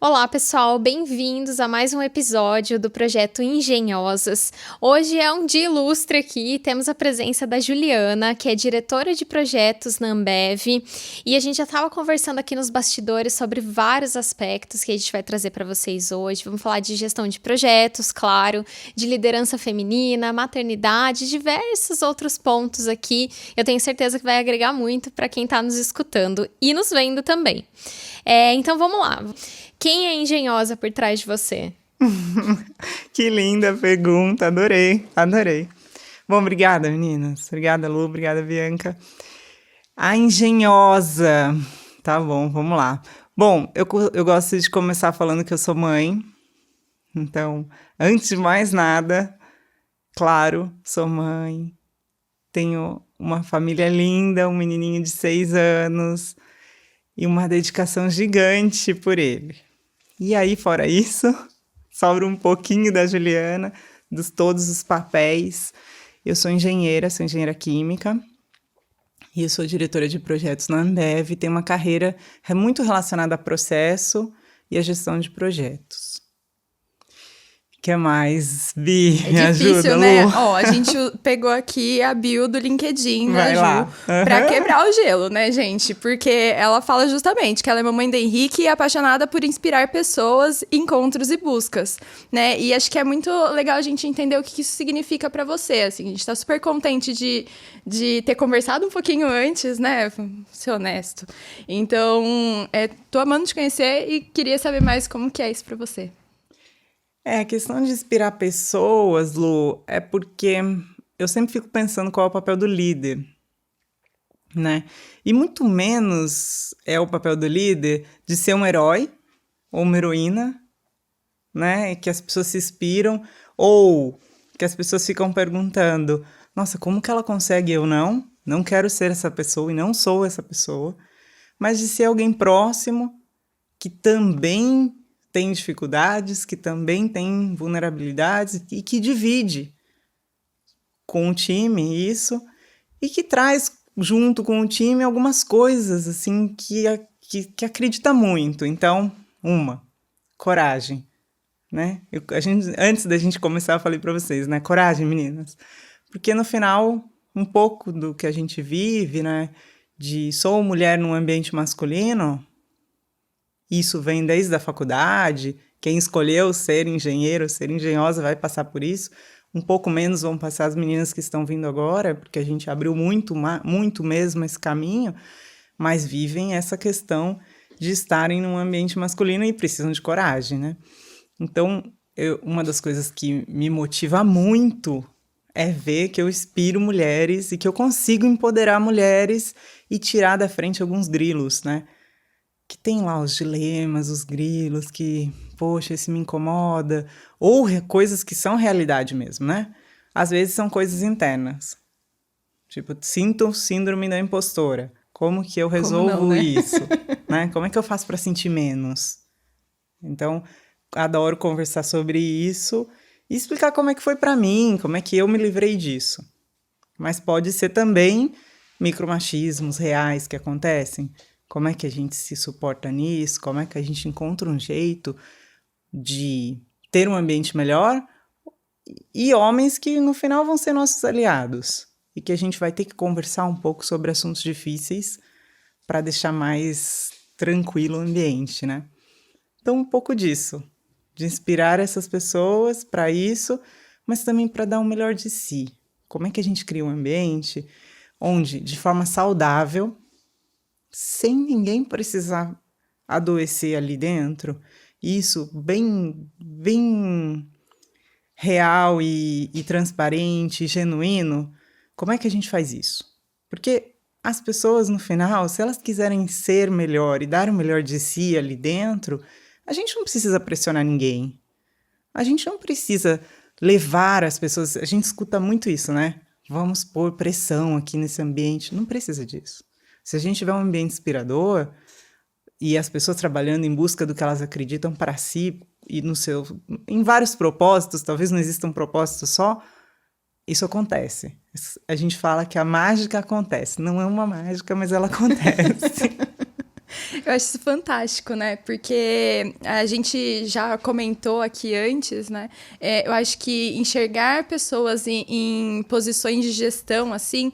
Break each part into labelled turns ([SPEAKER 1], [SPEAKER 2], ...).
[SPEAKER 1] Olá, pessoal, bem-vindos a mais um episódio do projeto Engenhosas. Hoje é um dia ilustre aqui, temos a presença da Juliana, que é diretora de projetos na Ambev, e a gente já estava conversando aqui nos bastidores sobre vários aspectos que a gente vai trazer para vocês hoje. Vamos falar de gestão de projetos, claro, de liderança feminina, maternidade, diversos outros pontos aqui. Eu tenho certeza que vai agregar muito para quem está nos escutando e nos vendo também. Então vamos lá. Quem é engenhosa por trás de você?
[SPEAKER 2] Que linda pergunta, adorei. Bom, obrigada, meninas. Obrigada, Lu, obrigada, Bianca. A engenhosa. Tá bom, vamos lá. Bom, eu gosto de começar falando que eu sou mãe. Então, antes de mais nada, claro, sou mãe. Tenho uma família linda, um menininho de 6 anos e uma dedicação gigante por ele. E aí, fora isso, sobra um pouquinho da Juliana, de todos os papéis. Eu sou engenheira química, e eu sou diretora de projetos na Ambev, tenho uma carreira muito relacionada a processo e a gestão de projetos. O que mais, Bi? Me
[SPEAKER 3] difícil,
[SPEAKER 2] ajuda,
[SPEAKER 3] né?
[SPEAKER 2] Lu?
[SPEAKER 3] Ó, a gente pegou aqui a bio do LinkedIn da
[SPEAKER 2] Vai
[SPEAKER 3] Ju
[SPEAKER 2] lá.
[SPEAKER 3] pra quebrar o gelo, né, gente? Porque ela fala justamente que ela é mamãe do Henrique e é apaixonada por inspirar pessoas, encontros e buscas, né? E acho que é muito legal a gente entender o que isso significa pra você, assim. A gente tá super contente de ter conversado um pouquinho antes, né? Ser honesto. Então, tô amando te conhecer e queria saber mais como que é isso pra você.
[SPEAKER 2] A questão de inspirar pessoas, Lu, é porque eu sempre fico pensando qual é o papel do líder, né? E muito menos é o papel do líder de ser um herói ou uma heroína, né? Que as pessoas se inspiram, ou que as pessoas ficam perguntando, nossa, como que ela consegue? Eu não quero ser essa pessoa e não sou essa pessoa, mas de ser alguém próximo que também tem dificuldades, que também tem vulnerabilidades e que divide com o time isso e que traz junto com o time algumas coisas assim que acredita muito. Então, coragem, né? Antes da gente começar, eu falei para vocês, né? Coragem, meninas. Porque no final, um pouco do que a gente vive, né? De sou mulher num ambiente masculino, isso vem desde a faculdade, quem escolheu ser engenheiro, ser engenhosa vai passar por isso. Um pouco menos vão passar as meninas que estão vindo agora, porque a gente abriu muito mesmo esse caminho, mas vivem essa questão de estarem num ambiente masculino e precisam de coragem, né? Então, uma das coisas que me motiva muito é ver que eu inspiro mulheres e que eu consigo empoderar mulheres e tirar da frente alguns grilos, né? Que tem lá os dilemas, os grilos, que, poxa, esse me incomoda, ou coisas que são realidade mesmo, né? Às vezes são coisas internas. Tipo, sinto síndrome da impostora. Como que eu resolvo isso? Né? Como é que eu faço para sentir menos? Então, adoro conversar sobre isso e explicar como é que foi para mim, como é que eu me livrei disso. Mas pode ser também micromachismos reais que acontecem. Como é que a gente se suporta nisso? Como é que a gente encontra um jeito de ter um ambiente melhor? E homens que no final vão ser nossos aliados. E que a gente vai ter que conversar um pouco sobre assuntos difíceis para deixar mais tranquilo o ambiente, né? Então, um pouco disso. De inspirar essas pessoas para isso, mas também para dar o melhor de si. Como é que a gente cria um ambiente onde, de forma saudável, sem ninguém precisar adoecer ali dentro, isso bem real e transparente, genuíno, como é que a gente faz isso? Porque as pessoas, no final, se elas quiserem ser melhor e dar o melhor de si ali dentro, a gente não precisa pressionar ninguém. A gente não precisa levar as pessoas... A gente escuta muito isso, né? Vamos pôr pressão aqui nesse ambiente. Não precisa disso. Se a gente tiver um ambiente inspirador e as pessoas trabalhando em busca do que elas acreditam para si e em vários propósitos, talvez não exista um propósito só, isso acontece. A gente fala que a mágica acontece. Não é uma mágica, mas ela acontece.
[SPEAKER 3] Eu acho isso fantástico, né? Porque a gente já comentou aqui antes, né? Eu acho que enxergar pessoas em posições de gestão, assim,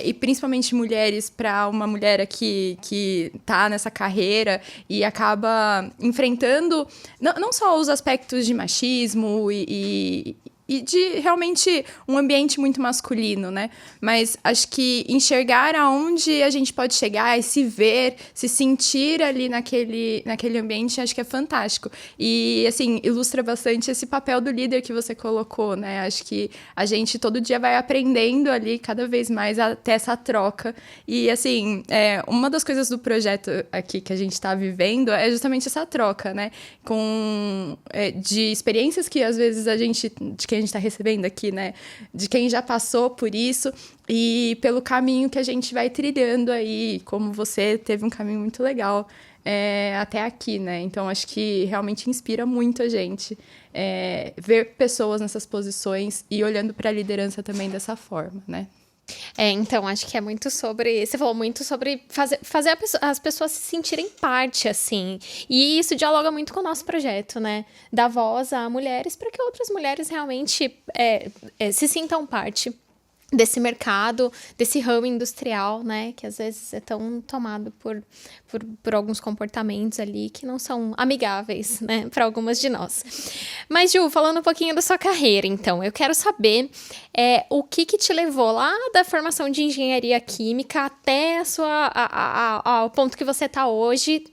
[SPEAKER 3] e principalmente mulheres, para uma mulher aqui que tá nessa carreira e acaba enfrentando não só os aspectos de machismo e de realmente um ambiente muito masculino, né? Mas acho que enxergar aonde a gente pode chegar e se ver, se sentir ali naquele ambiente, acho que é fantástico. E, assim, ilustra bastante esse papel do líder que você colocou, né? Acho que a gente todo dia vai aprendendo ali cada vez mais a ter essa troca. E, assim, uma das coisas do projeto aqui que a gente está vivendo é justamente essa troca, né? De experiências que, às vezes, de quem a gente está recebendo aqui, né? De quem já passou por isso e pelo caminho que a gente vai trilhando aí, como você teve um caminho muito legal até aqui, né? Então, acho que realmente inspira muito a gente ver pessoas nessas posições e olhando para a liderança também dessa forma, né?
[SPEAKER 1] Então, acho que é muito sobre... Você falou muito sobre fazer as pessoas se sentirem parte, assim. E isso dialoga muito com o nosso projeto, né? Dar voz a mulheres para que outras mulheres realmente se sintam parte desse mercado, desse ramo industrial, né? Que às vezes é tão tomado por alguns comportamentos ali que não são amigáveis, né? Para algumas de nós. Mas, Ju, falando um pouquinho da sua carreira, então, eu quero saber o que te levou lá da formação de engenharia química até ao ponto que você está hoje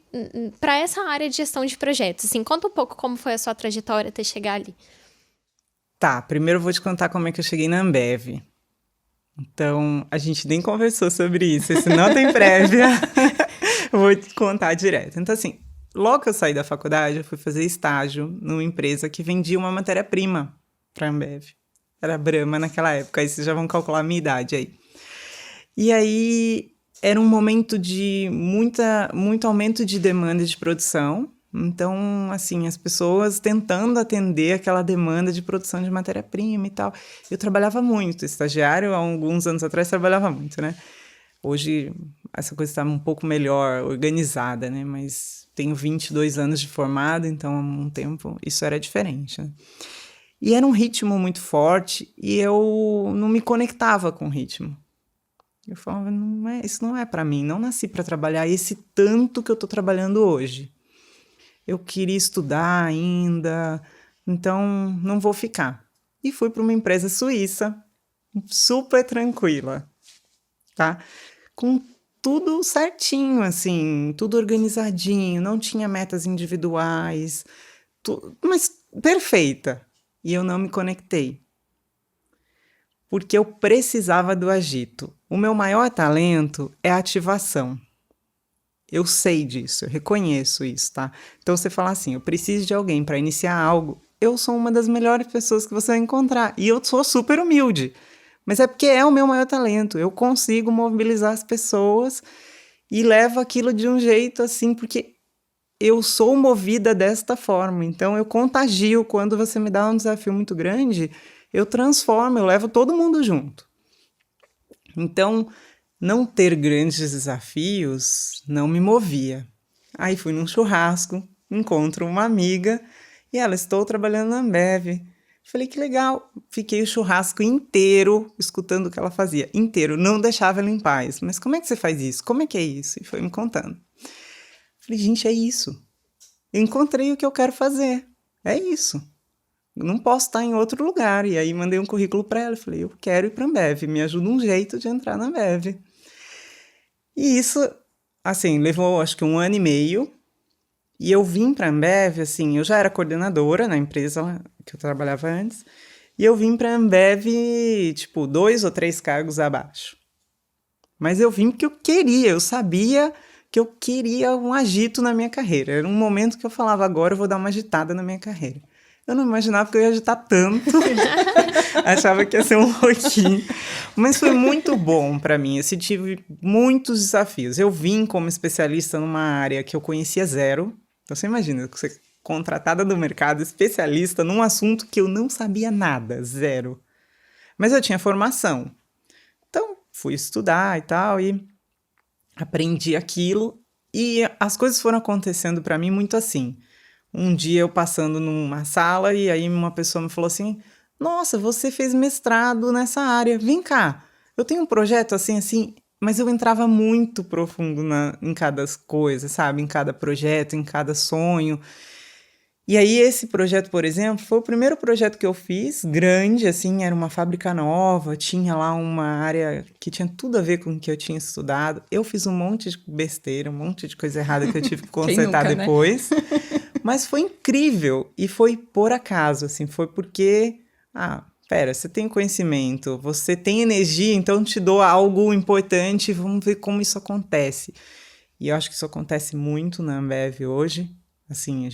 [SPEAKER 1] para essa área de gestão de projetos. Assim, conta um pouco como foi a sua trajetória até chegar ali.
[SPEAKER 2] Tá, primeiro eu vou te contar como é que eu cheguei na Ambev. Então, a gente nem conversou sobre isso, esse não tem prévia, eu vou te contar direto. Então, assim, logo que eu saí da faculdade, eu fui fazer estágio numa empresa que vendia uma matéria-prima para a Ambev. Era Brahma naquela época, aí vocês já vão calcular a minha idade aí. E aí, era um momento de muito aumento de demanda de produção. Então, assim, as pessoas tentando atender aquela demanda de produção de matéria-prima e tal. Eu trabalhava muito, estagiário, há alguns anos atrás, trabalhava muito, né? Hoje, essa coisa está um pouco melhor organizada, né? Mas tenho 22 anos de formado, então, há um tempo, isso era diferente, né? E era um ritmo muito forte e eu não me conectava com o ritmo. Eu falava, isso não é para mim, não nasci para trabalhar esse tanto que eu estou trabalhando hoje. Eu queria estudar ainda, então não vou ficar. E fui para uma empresa suíça, super tranquila, tá? Com tudo certinho, assim, tudo organizadinho, não tinha metas individuais, mas perfeita. E eu não me conectei. Porque eu precisava do agito. O meu maior talento é a ativação. Eu sei disso, eu reconheço isso, tá? Então, você fala assim, eu preciso de alguém para iniciar algo, eu sou uma das melhores pessoas que você vai encontrar. E eu sou super humilde, mas é porque é o meu maior talento. Eu consigo mobilizar as pessoas e levo aquilo de um jeito assim, porque eu sou movida desta forma. Então, eu contagio. Quando você me dá um desafio muito grande, eu transformo, eu levo todo mundo junto. Então, não ter grandes desafios não me movia. Aí fui num churrasco, encontro uma amiga e ela, estou trabalhando na Ambev. Falei, que legal. Fiquei o churrasco inteiro escutando o que ela fazia. Inteiro, não deixava ela em paz. Mas como é que você faz isso? Como é que é isso? E foi me contando. Falei, gente, é isso. Eu encontrei o que eu quero fazer. É isso. Eu não posso estar em outro lugar. E aí mandei um currículo para ela. Falei, eu quero ir para a Ambev. Me ajuda um jeito de entrar na Ambev. E isso, assim, levou acho que 1 ano e meio. E eu vim para a Ambev, assim, eu já era coordenadora na empresa que eu trabalhava antes. E eu vim para a Ambev, tipo, 2 ou 3 cargos abaixo. Mas eu vim porque eu queria, eu sabia que eu queria um agito na minha carreira. Era um momento que eu falava, agora eu vou dar uma agitada na minha carreira. Eu não imaginava que eu ia agitar tanto. Achava que ia ser um pouquinho. Mas foi muito bom para mim. Eu tive muitos desafios. Eu vim como especialista numa área que eu conhecia zero. Então, você imagina, ser contratada do mercado, especialista num assunto que eu não sabia nada, zero. Mas eu tinha formação. Então, fui estudar e tal, e aprendi aquilo. E as coisas foram acontecendo para mim muito assim. Um dia eu passando numa sala e aí uma pessoa me falou assim, nossa, você fez mestrado nessa área, vem cá, eu tenho um projeto assim, mas eu entrava muito profundo em cada coisa, sabe? Em cada projeto, em cada sonho. E aí esse projeto, por exemplo, foi o primeiro projeto que eu fiz, grande, assim, era uma fábrica nova, tinha lá uma área que tinha tudo a ver com o que eu tinha estudado. Eu fiz um monte de besteira, um monte de coisa errada que eu tive que consertar
[SPEAKER 3] nunca,
[SPEAKER 2] depois. Né? Mas foi incrível e foi por acaso, assim, foi porque, pera, você tem conhecimento, você tem energia, então te dou algo importante, vamos ver como isso acontece. E eu acho que isso acontece muito na Ambev hoje. Assim, a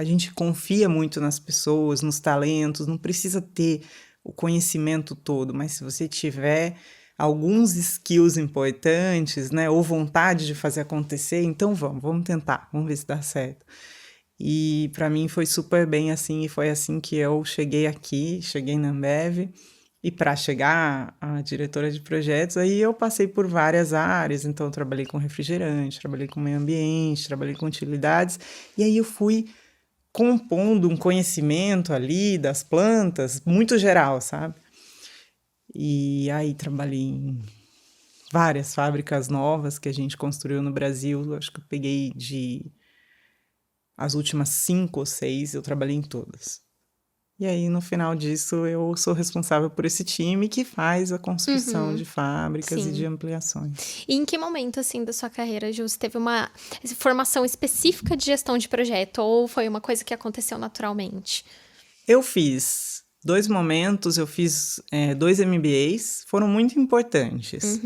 [SPEAKER 2] gente confia muito nas pessoas, nos talentos, não precisa ter o conhecimento todo, mas se você tiver alguns skills importantes, né, ou vontade de fazer acontecer, então vamos tentar, vamos ver se dá certo. E para mim foi super bem assim, e foi assim que eu cheguei na Ambev. E para chegar à diretora de projetos, aí eu passei por várias áreas, então eu trabalhei com refrigerante, trabalhei com meio ambiente, trabalhei com utilidades, e aí eu fui compondo um conhecimento ali das plantas, muito geral, sabe? E aí trabalhei em várias fábricas novas que a gente construiu no Brasil, acho que eu peguei as últimas 5 ou 6, eu trabalhei em todas. E aí, no final disso, eu sou responsável por esse time que faz a construção de fábricas e de ampliações.
[SPEAKER 1] E em que momento, assim, da sua carreira, Ju, você teve uma formação específica de gestão de projeto ou foi uma coisa que aconteceu naturalmente?
[SPEAKER 2] Eu fiz 2 momentos, eu fiz 2 MBAs, foram muito importantes.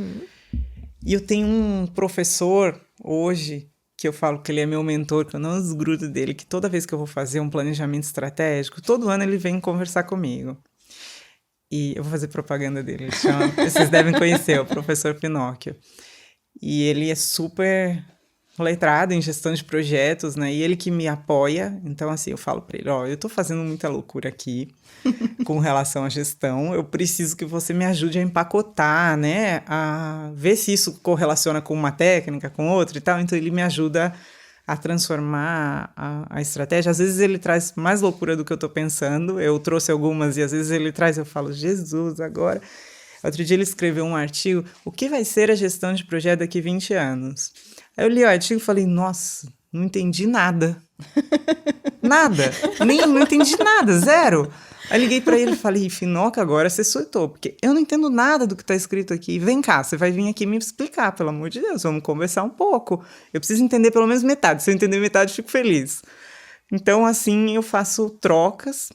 [SPEAKER 2] E eu tenho um professor hoje que eu falo que ele é meu mentor, que eu não desgrudo dele, que toda vez que eu vou fazer um planejamento estratégico, todo ano ele vem conversar comigo. E eu vou fazer propaganda dele, vocês devem conhecer, o professor Pinóquio. E ele é super letrado em gestão de projetos, né? E ele que me apoia. Então, assim, eu falo para ele, eu tô fazendo muita loucura aqui com relação à gestão. Eu preciso que você me ajude a empacotar, né? A ver se isso correlaciona com uma técnica, com outra e tal. Então, ele me ajuda a transformar a estratégia. Às vezes, ele traz mais loucura do que eu tô pensando. Eu trouxe algumas e às vezes ele traz, eu falo, Jesus, agora... Outro dia ele escreveu um artigo, o que vai ser a gestão de projeto daqui a 20 anos? Aí eu li o artigo e falei, nossa, não entendi nada. Nada. Não entendi nada, zero. Aí liguei pra ele e falei, Finoca, agora você surtou, porque eu não entendo nada do que tá escrito aqui. Vem cá, você vai vir aqui me explicar, pelo amor de Deus, vamos conversar um pouco. Eu preciso entender pelo menos metade. Se eu entender metade, fico feliz. Então, assim, eu faço trocas.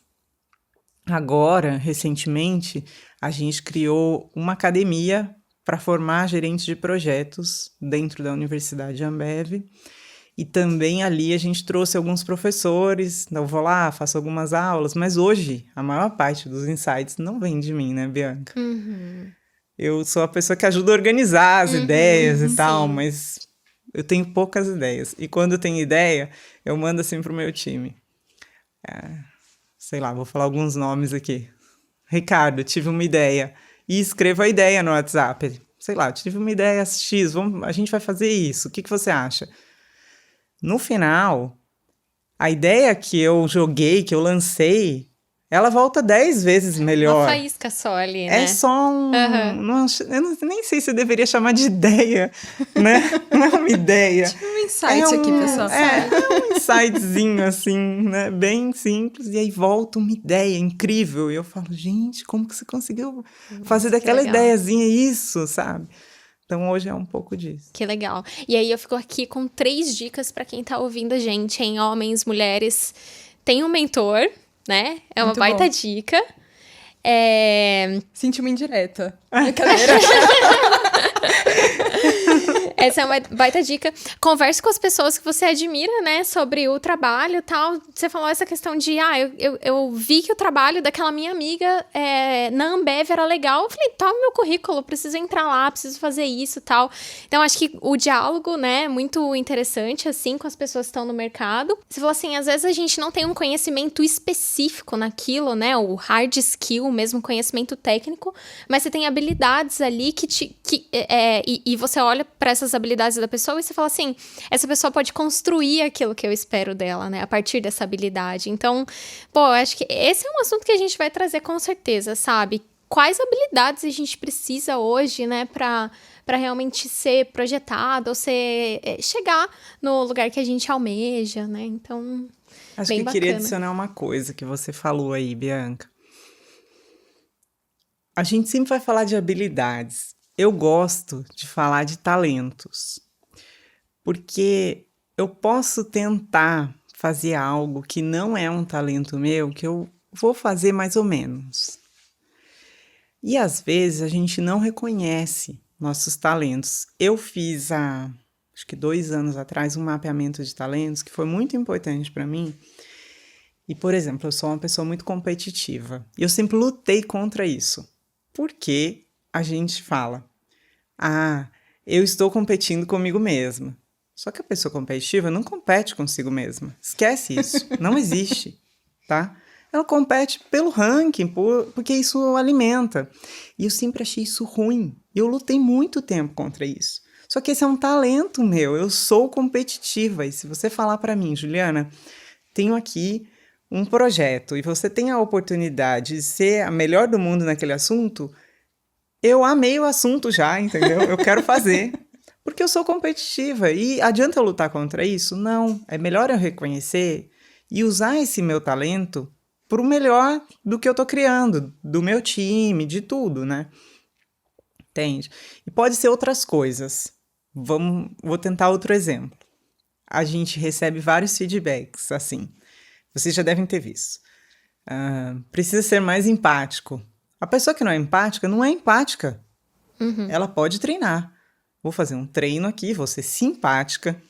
[SPEAKER 2] Agora, recentemente, a gente criou uma academia para formar gerentes de projetos dentro da Universidade Ambev. E também ali a gente trouxe alguns professores, eu vou lá, faço algumas aulas, mas hoje a maior parte dos insights não vem de mim, né, Bianca? Eu sou a pessoa que ajuda a organizar as ideias e tal, mas eu tenho poucas ideias. E quando eu tenho ideia, eu mando assim pro meu time. Sei lá, vou falar alguns nomes aqui. Ricardo, tive uma ideia. E escrevo a ideia no WhatsApp. Sei lá, tive uma ideia X, a gente vai fazer isso. O que você acha? No final, a ideia que eu joguei, que eu lancei, ela volta 10 vezes melhor.
[SPEAKER 1] Uma faísca só ali, né?
[SPEAKER 2] É só eu nem sei se eu deveria chamar de ideia, né? Não é uma ideia.
[SPEAKER 3] Tipo um insight aqui, pessoal.
[SPEAKER 2] É um insightzinho, assim, né? Bem simples. E aí volta uma ideia incrível. E eu falo, gente, como que você conseguiu fazer daquela ideiazinha isso, sabe? Então, hoje é um pouco disso.
[SPEAKER 1] Que legal. E aí, eu fico aqui com 3 dicas para quem tá ouvindo a gente, hein? Homens, mulheres. Tem um mentor, né? É uma baita dica.
[SPEAKER 3] Senti uma indireta. Brincadeira.
[SPEAKER 1] Essa é uma baita dica. Converse com as pessoas que você admira, né? Sobre o trabalho e tal. Você falou essa questão de, eu vi que o trabalho daquela minha amiga na Ambev era legal. Eu falei, toma meu currículo, preciso entrar lá, preciso fazer isso e tal. Então, acho que o diálogo, né, é muito interessante, assim, com as pessoas que estão no mercado. Você falou assim, às vezes a gente não tem um conhecimento específico naquilo, né? O hard skill, mesmo conhecimento técnico, mas você tem habilidades ali e você olha para essas as habilidades da pessoa e você fala assim, essa pessoa pode construir aquilo que eu espero dela, né? A partir dessa habilidade. Então, pô, eu acho que esse é um assunto que a gente vai trazer com certeza, sabe? Quais habilidades a gente precisa hoje, né, para realmente ser projetado ou chegar no lugar que a gente almeja, né? Então,
[SPEAKER 2] Acho
[SPEAKER 1] bem
[SPEAKER 2] que
[SPEAKER 1] bacana.
[SPEAKER 2] queria adicionar uma coisa que você falou aí, Bianca. A gente sempre vai falar de habilidades. Eu gosto de falar de talentos, porque eu posso tentar fazer algo que não é um talento meu, que eu vou fazer mais ou menos. E às vezes a gente não reconhece nossos talentos. Eu fiz acho que 2 anos atrás, um mapeamento de talentos que foi muito importante para mim. E, por exemplo, eu sou uma pessoa muito competitiva. E eu sempre lutei contra isso. Porque a gente fala, eu estou competindo comigo mesma. Só que a pessoa competitiva não compete consigo mesma. Esquece isso. Não existe, tá? Ela compete pelo ranking, porque isso alimenta. E eu sempre achei isso ruim. Eu lutei muito tempo contra isso. Só que esse é um talento meu. Eu sou competitiva. E se você falar para mim, Juliana, tenho aqui um projeto e você tem a oportunidade de ser a melhor do mundo naquele assunto, eu amei o assunto já, entendeu? Eu quero fazer. Porque eu sou competitiva. E adianta eu lutar contra isso? Não. É melhor eu reconhecer e usar esse meu talento para o melhor do que eu tô criando, do meu time, de tudo, né? Entende? E pode ser outras coisas. Vou tentar outro exemplo. A gente recebe vários feedbacks, assim. Vocês já devem ter visto. Precisa ser mais empático. A pessoa que não é empática, não é empática.
[SPEAKER 1] Uhum.
[SPEAKER 2] Ela pode treinar. Vou fazer um treino aqui, vou ser simpática.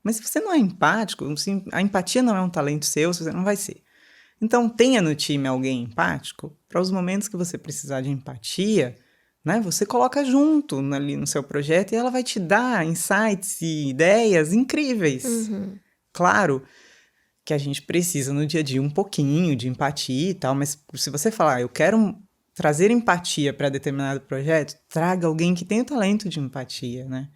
[SPEAKER 2] Mas se você não é empático, a empatia não é um talento seu, você não vai ser. Então, tenha no time alguém empático, para os momentos que você precisar de empatia, né, você coloca junto ali no seu projeto e ela vai te dar insights e ideias incríveis.
[SPEAKER 1] Uhum.
[SPEAKER 2] Claro que a gente precisa no dia a dia um pouquinho de empatia e tal, mas se você falar, eu quero trazer empatia para determinado projeto, traga alguém que tenha o talento de empatia, né?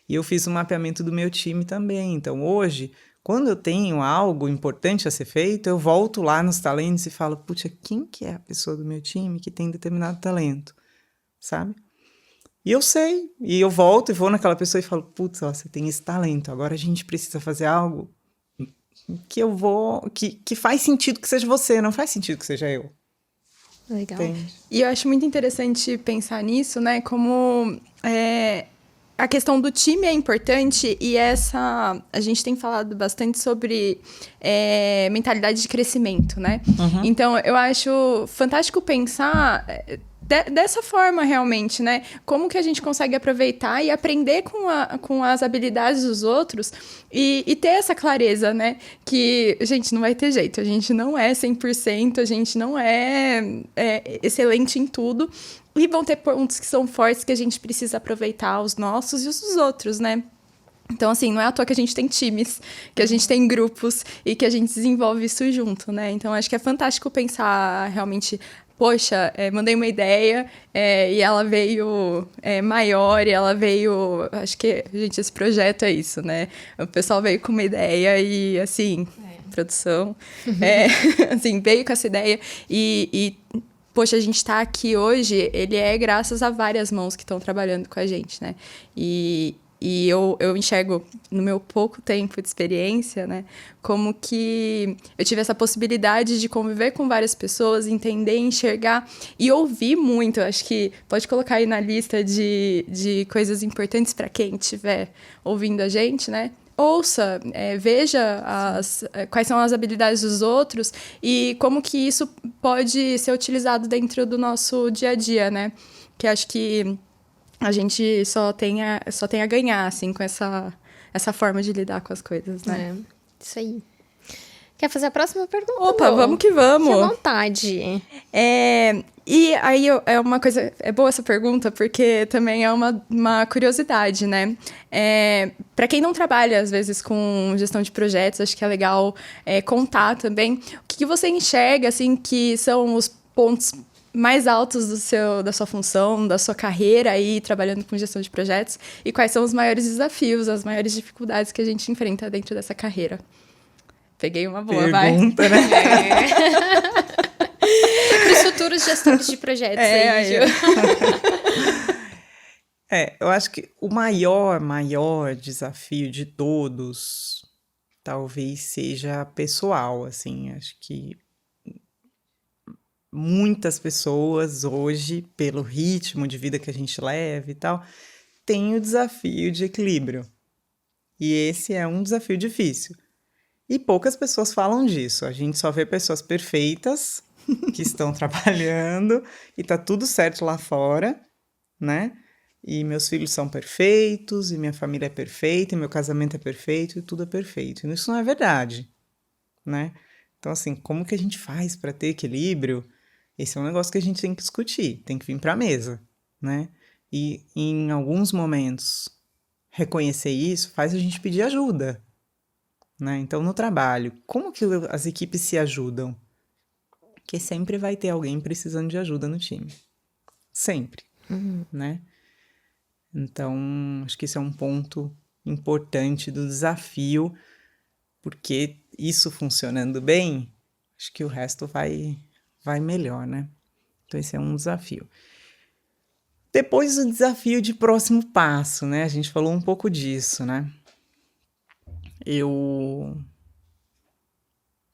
[SPEAKER 2] E eu fiz um mapeamento do meu time também. Então, hoje, quando eu tenho algo importante a ser feito, eu volto lá nos talentos e falo, puxa, quem que é a pessoa do meu time que tem determinado talento, sabe? E eu sei, e eu volto e vou naquela pessoa e falo, putz, você tem esse talento, agora a gente precisa fazer algo que faz sentido que seja você, não faz sentido que seja eu.
[SPEAKER 1] Legal.
[SPEAKER 2] Entende?
[SPEAKER 3] E eu acho muito interessante pensar nisso, né? Como a questão do time é importante e a gente tem falado bastante sobre mentalidade de crescimento, né?
[SPEAKER 2] Uhum.
[SPEAKER 3] Então, eu acho fantástico pensar dessa forma, realmente, né? Como que a gente consegue aproveitar e aprender com as habilidades dos outros e ter essa clareza, né? Que, gente, não vai ter jeito. A gente não é 100%, a gente não é excelente em tudo. E vão ter pontos que são fortes que a gente precisa aproveitar, os nossos e os dos outros, né? Então, assim, não é à toa que a gente tem times, que a gente tem grupos e que a gente desenvolve isso junto, né? Então, acho que é fantástico pensar realmente, poxa, mandei uma ideia e ela veio maior e ela veio... Acho que, gente, esse projeto é isso, né? O pessoal veio com uma ideia e, assim, produção, assim, veio com essa ideia e poxa, a gente está aqui hoje, ele é graças a várias mãos que estão trabalhando com a gente, né? E eu enxergo, no meu pouco tempo de experiência, né? Como que eu tive essa possibilidade de conviver com várias pessoas, entender, enxergar e ouvir muito. Acho que pode colocar aí na lista de coisas importantes para quem estiver ouvindo a gente, né? Ouça, veja quais são as habilidades dos outros e como que isso pode ser utilizado dentro do nosso dia a dia, né? Que acho que a gente só tem a ganhar, assim, com essa forma de lidar com as coisas, né?
[SPEAKER 1] Isso aí. Quer fazer a próxima pergunta?
[SPEAKER 3] Opa, vamos que vamos!
[SPEAKER 1] Fique à vontade.
[SPEAKER 3] E aí, é boa essa pergunta, porque também é uma curiosidade, né? Para quem não trabalha, às vezes, com gestão de projetos, acho que é legal contar também o que você enxerga, assim, que são os pontos mais altos da sua função, da sua carreira aí, trabalhando com gestão de projetos? E quais são os maiores desafios, as maiores dificuldades que a gente enfrenta dentro dessa carreira? Peguei uma boa,
[SPEAKER 2] Pergunta, né?
[SPEAKER 1] Para os futuros gestores de projetos aí, Ju.
[SPEAKER 2] Eu acho que o maior desafio de todos talvez seja pessoal, assim. Acho que muitas pessoas hoje, pelo ritmo de vida que a gente leva e tal, têm o desafio de equilíbrio. E esse é um desafio difícil. E poucas pessoas falam disso. A gente só vê pessoas perfeitas que estão trabalhando e tá tudo certo lá fora, né? E meus filhos são perfeitos, e minha família é perfeita, e meu casamento é perfeito, e tudo é perfeito. E isso não é verdade, né? Então, assim, como que a gente faz para ter equilíbrio? Esse é um negócio que a gente tem que discutir, tem que vir para a mesa, né? E em alguns momentos, reconhecer isso faz a gente pedir ajuda, né? Então, no trabalho, como que as equipes se ajudam? Porque sempre vai ter alguém precisando de ajuda no time. Sempre, né? Então, acho que esse é um ponto importante do desafio, porque isso funcionando bem, acho que o resto vai melhor, né? Então, esse é um desafio. Depois, o desafio de próximo passo, né? A gente falou um pouco disso, né? Eu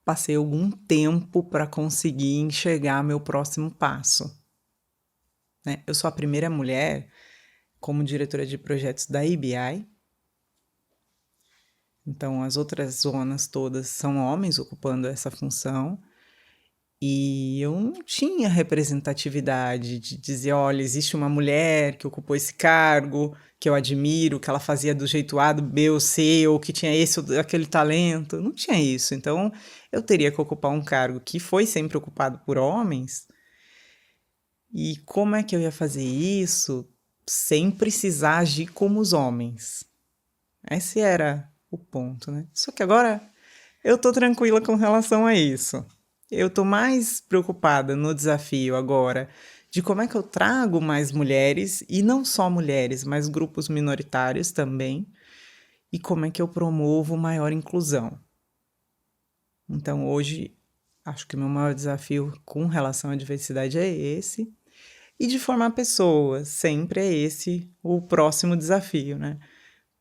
[SPEAKER 2] passei algum tempo para conseguir enxergar meu próximo passo, né? Eu sou a primeira mulher como diretora de projetos da IBI. Então, as outras zonas todas são homens ocupando essa função. E eu não tinha representatividade de dizer, olha, existe uma mulher que ocupou esse cargo, que eu admiro, que ela fazia do jeito A, do B ou C, ou que tinha esse ou aquele talento. Não tinha isso. Então, eu teria que ocupar um cargo que foi sempre ocupado por homens. E como é que eu ia fazer isso sem precisar agir como os homens? Esse era o ponto, né? Só que agora eu tô tranquila com relação a isso. Eu tô mais preocupada no desafio agora de como é que eu trago mais mulheres, e não só mulheres, mas grupos minoritários também, e como é que eu promovo maior inclusão. Então, hoje, acho que o meu maior desafio com relação à diversidade é esse. E de formar pessoas, sempre é esse o próximo desafio, né?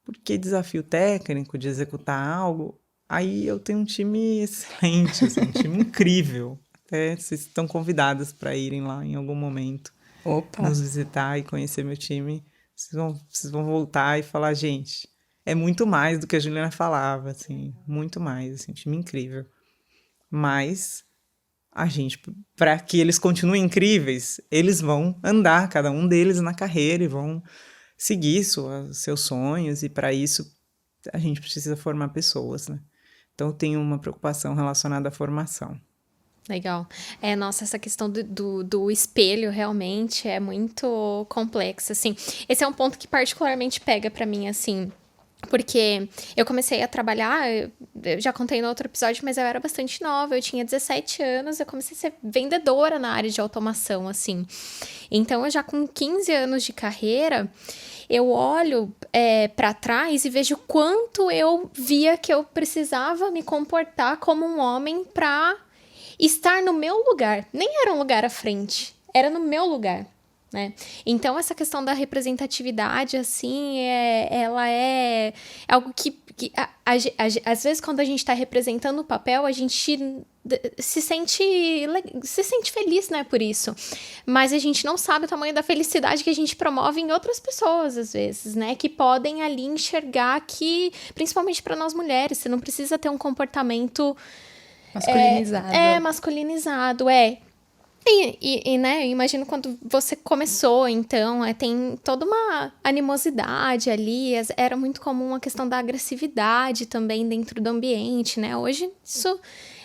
[SPEAKER 2] Porque desafio técnico de executar algo, aí eu tenho um time excelente, assim, um time incrível. Até vocês estão convidadas para irem lá em algum momento.
[SPEAKER 3] Opa!
[SPEAKER 2] Nos visitar e conhecer meu time. Vocês vão voltar e falar, gente, é muito mais do que a Juliana falava, assim, muito mais, assim, um time incrível. Mas a gente, para que eles continuem incríveis, eles vão andar, cada um deles na carreira, e vão seguir seus sonhos, e para isso a gente precisa formar pessoas, né? Então eu tenho uma preocupação relacionada à formação.
[SPEAKER 1] Legal. Nossa, essa questão do espelho realmente é muito complexa, assim. Esse é um ponto que particularmente pega pra mim, assim, porque eu comecei a trabalhar, eu já contei no outro episódio, mas eu era bastante nova, eu tinha 17 anos, eu comecei a ser vendedora na área de automação, assim. Então, eu já com 15 anos de carreira, eu olho para trás e vejo quanto eu via que eu precisava me comportar como um homem para estar no meu lugar. Nem era um lugar à frente, era no meu lugar. Né? Então, essa questão da representatividade, assim, ela é algo que às vezes, quando a gente está representando o papel, a gente se sente feliz, né, por isso. Mas a gente não sabe o tamanho da felicidade que a gente promove em outras pessoas, às vezes, né? Que podem ali enxergar que, principalmente para nós mulheres, você não precisa ter um comportamento
[SPEAKER 3] masculinizado.
[SPEAKER 1] Masculinizado, E, né, eu imagino quando você começou, então, tem toda uma animosidade ali, era muito comum a questão da agressividade também dentro do ambiente, né? Hoje isso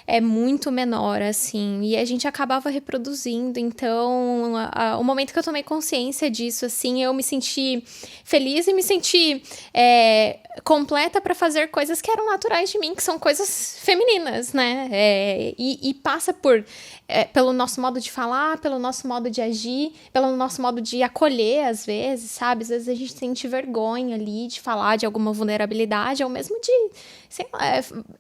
[SPEAKER 1] é muito menor, assim, e a gente acabava reproduzindo, então, o momento que eu tomei consciência disso, assim, eu me senti feliz e me senti completa para fazer coisas que eram naturais de mim, que são coisas femininas, né? E passa pelo nosso modo de falar, pelo nosso modo de agir, pelo nosso modo de acolher, às vezes, sabe? Às vezes a gente sente vergonha ali de falar de alguma vulnerabilidade, ou mesmo de, sei lá,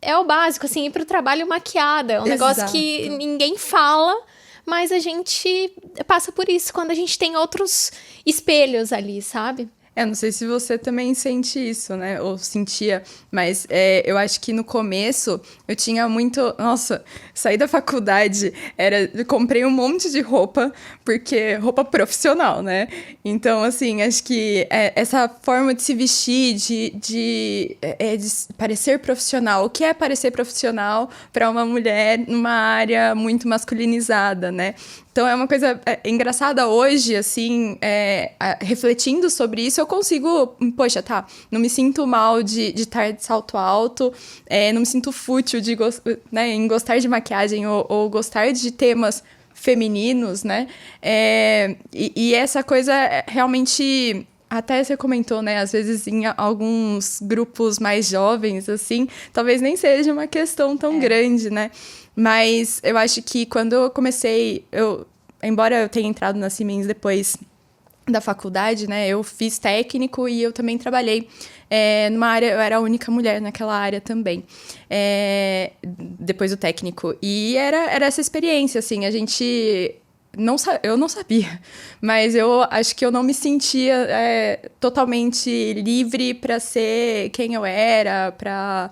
[SPEAKER 1] é o básico, assim, ir pro trabalho maquiada. É um negócio que ninguém fala, mas a gente passa por isso quando a gente tem outros espelhos ali, sabe?
[SPEAKER 3] Não sei se você também sente isso, né? Ou sentia, mas eu acho que no começo eu tinha muito... Nossa, saí da faculdade, comprei um monte de roupa, porque roupa profissional, né? Então, assim, acho que essa forma de se vestir, de parecer profissional. O que é parecer profissional para uma mulher numa área muito masculinizada, né? Então, é uma coisa engraçada hoje, assim, refletindo sobre isso, eu consigo, poxa, não me sinto mal de estar de salto alto, não me sinto fútil em gostar de maquiagem ou gostar de temas femininos, né? E essa coisa realmente... Até você comentou, né? Às vezes em alguns grupos mais jovens, assim, talvez nem seja uma questão tão grande, né? Mas eu acho que quando eu comecei... Embora eu tenha entrado na Siemens depois da faculdade, né? Eu fiz técnico e eu também trabalhei numa área... Eu era a única mulher naquela área também. Depois do técnico. E era essa experiência, assim. Eu não sabia, mas eu acho que eu não me sentia totalmente livre para ser quem eu era, para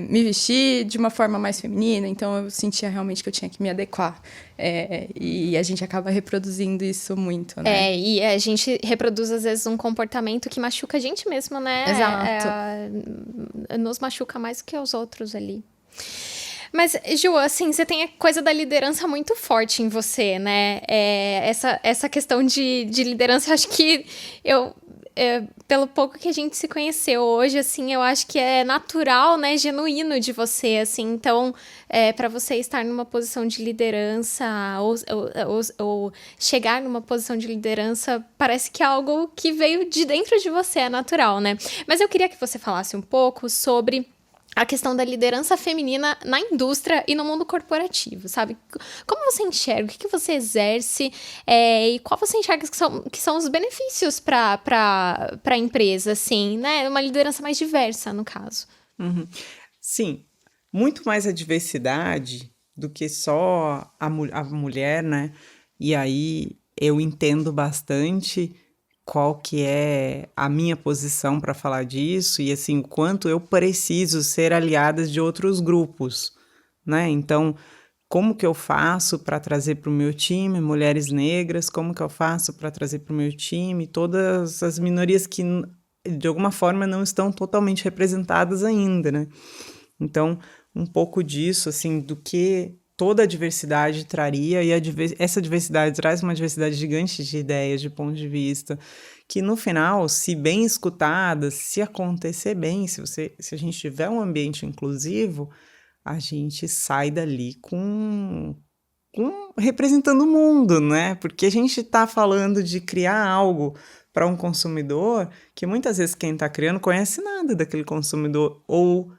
[SPEAKER 3] me vestir de uma forma mais feminina. Então, eu sentia realmente que eu tinha que me adequar. E a gente acaba reproduzindo isso muito, né?
[SPEAKER 1] E a gente reproduz, às vezes, um comportamento que machuca a gente mesmo, né?
[SPEAKER 3] Exato.
[SPEAKER 1] Nos machuca mais do que os outros ali. Mas, Ju, assim, você tem a coisa da liderança muito forte em você, né? Essa questão de liderança, eu acho que pelo pouco que a gente se conheceu hoje, assim, eu acho que é natural, né? Genuíno de você, assim. Então, para você estar numa posição de liderança ou chegar numa posição de liderança, parece que é algo que veio de dentro de você, é natural, né? Mas eu queria que você falasse um pouco sobre a questão da liderança feminina na indústria e no mundo corporativo, sabe? Como você enxerga? O que você exerce? E qual você enxerga que são os benefícios para a empresa, assim, né? Uma liderança mais diversa, no caso.
[SPEAKER 2] Uhum. Sim, muito mais a diversidade do que só a mulher, né? E aí eu entendo bastante qual que é a minha posição para falar disso e, assim, o quanto eu preciso ser aliada de outros grupos, né? Então, como que eu faço para trazer para o meu time mulheres negras? Como que eu faço para trazer para o meu time todas as minorias que, de alguma forma, não estão totalmente representadas ainda, né? Então, um pouco disso, assim, do que toda a diversidade traria, e essa diversidade traz uma diversidade gigante de ideias, de pontos de vista, que no final, se bem escutadas, se acontecer bem, se a gente tiver um ambiente inclusivo, a gente sai dali representando o mundo, né? Porque a gente está falando de criar algo para um consumidor que muitas vezes quem está criando conhece nada daquele consumidor ou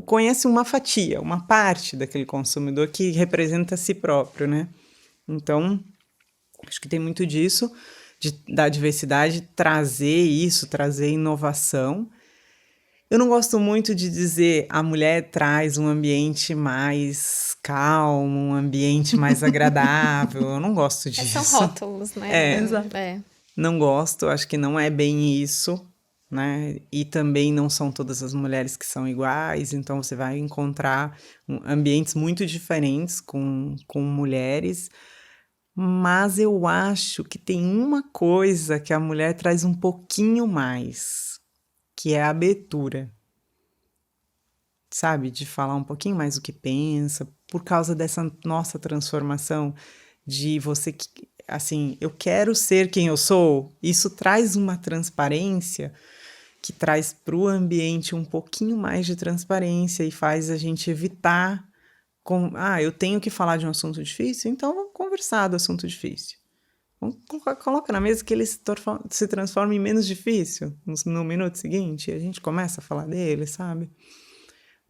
[SPEAKER 2] conhece uma fatia, uma parte daquele consumidor que representa a si próprio, né? Então, acho que tem muito disso, da diversidade, trazer inovação. Eu não gosto muito de dizer a mulher traz um ambiente mais calmo, um ambiente mais agradável. Eu não gosto disso.
[SPEAKER 1] São rótulos, né?
[SPEAKER 3] Exato.
[SPEAKER 2] Não gosto, acho que não é bem isso, né? E também não são todas as mulheres que são iguais, então você vai encontrar ambientes muito diferentes com mulheres, mas eu acho que tem uma coisa que a mulher traz um pouquinho mais, que é a abertura, sabe? De falar um pouquinho mais o que pensa, por causa dessa nossa transformação de você que, assim, eu quero ser quem eu sou. Isso traz uma transparência que traz para o ambiente um pouquinho mais de transparência e faz a gente evitar eu tenho que falar de um assunto difícil, então vamos conversar do assunto difícil. Coloca na mesa que ele se transforma em menos difícil no minuto seguinte, e a gente começa a falar dele, sabe?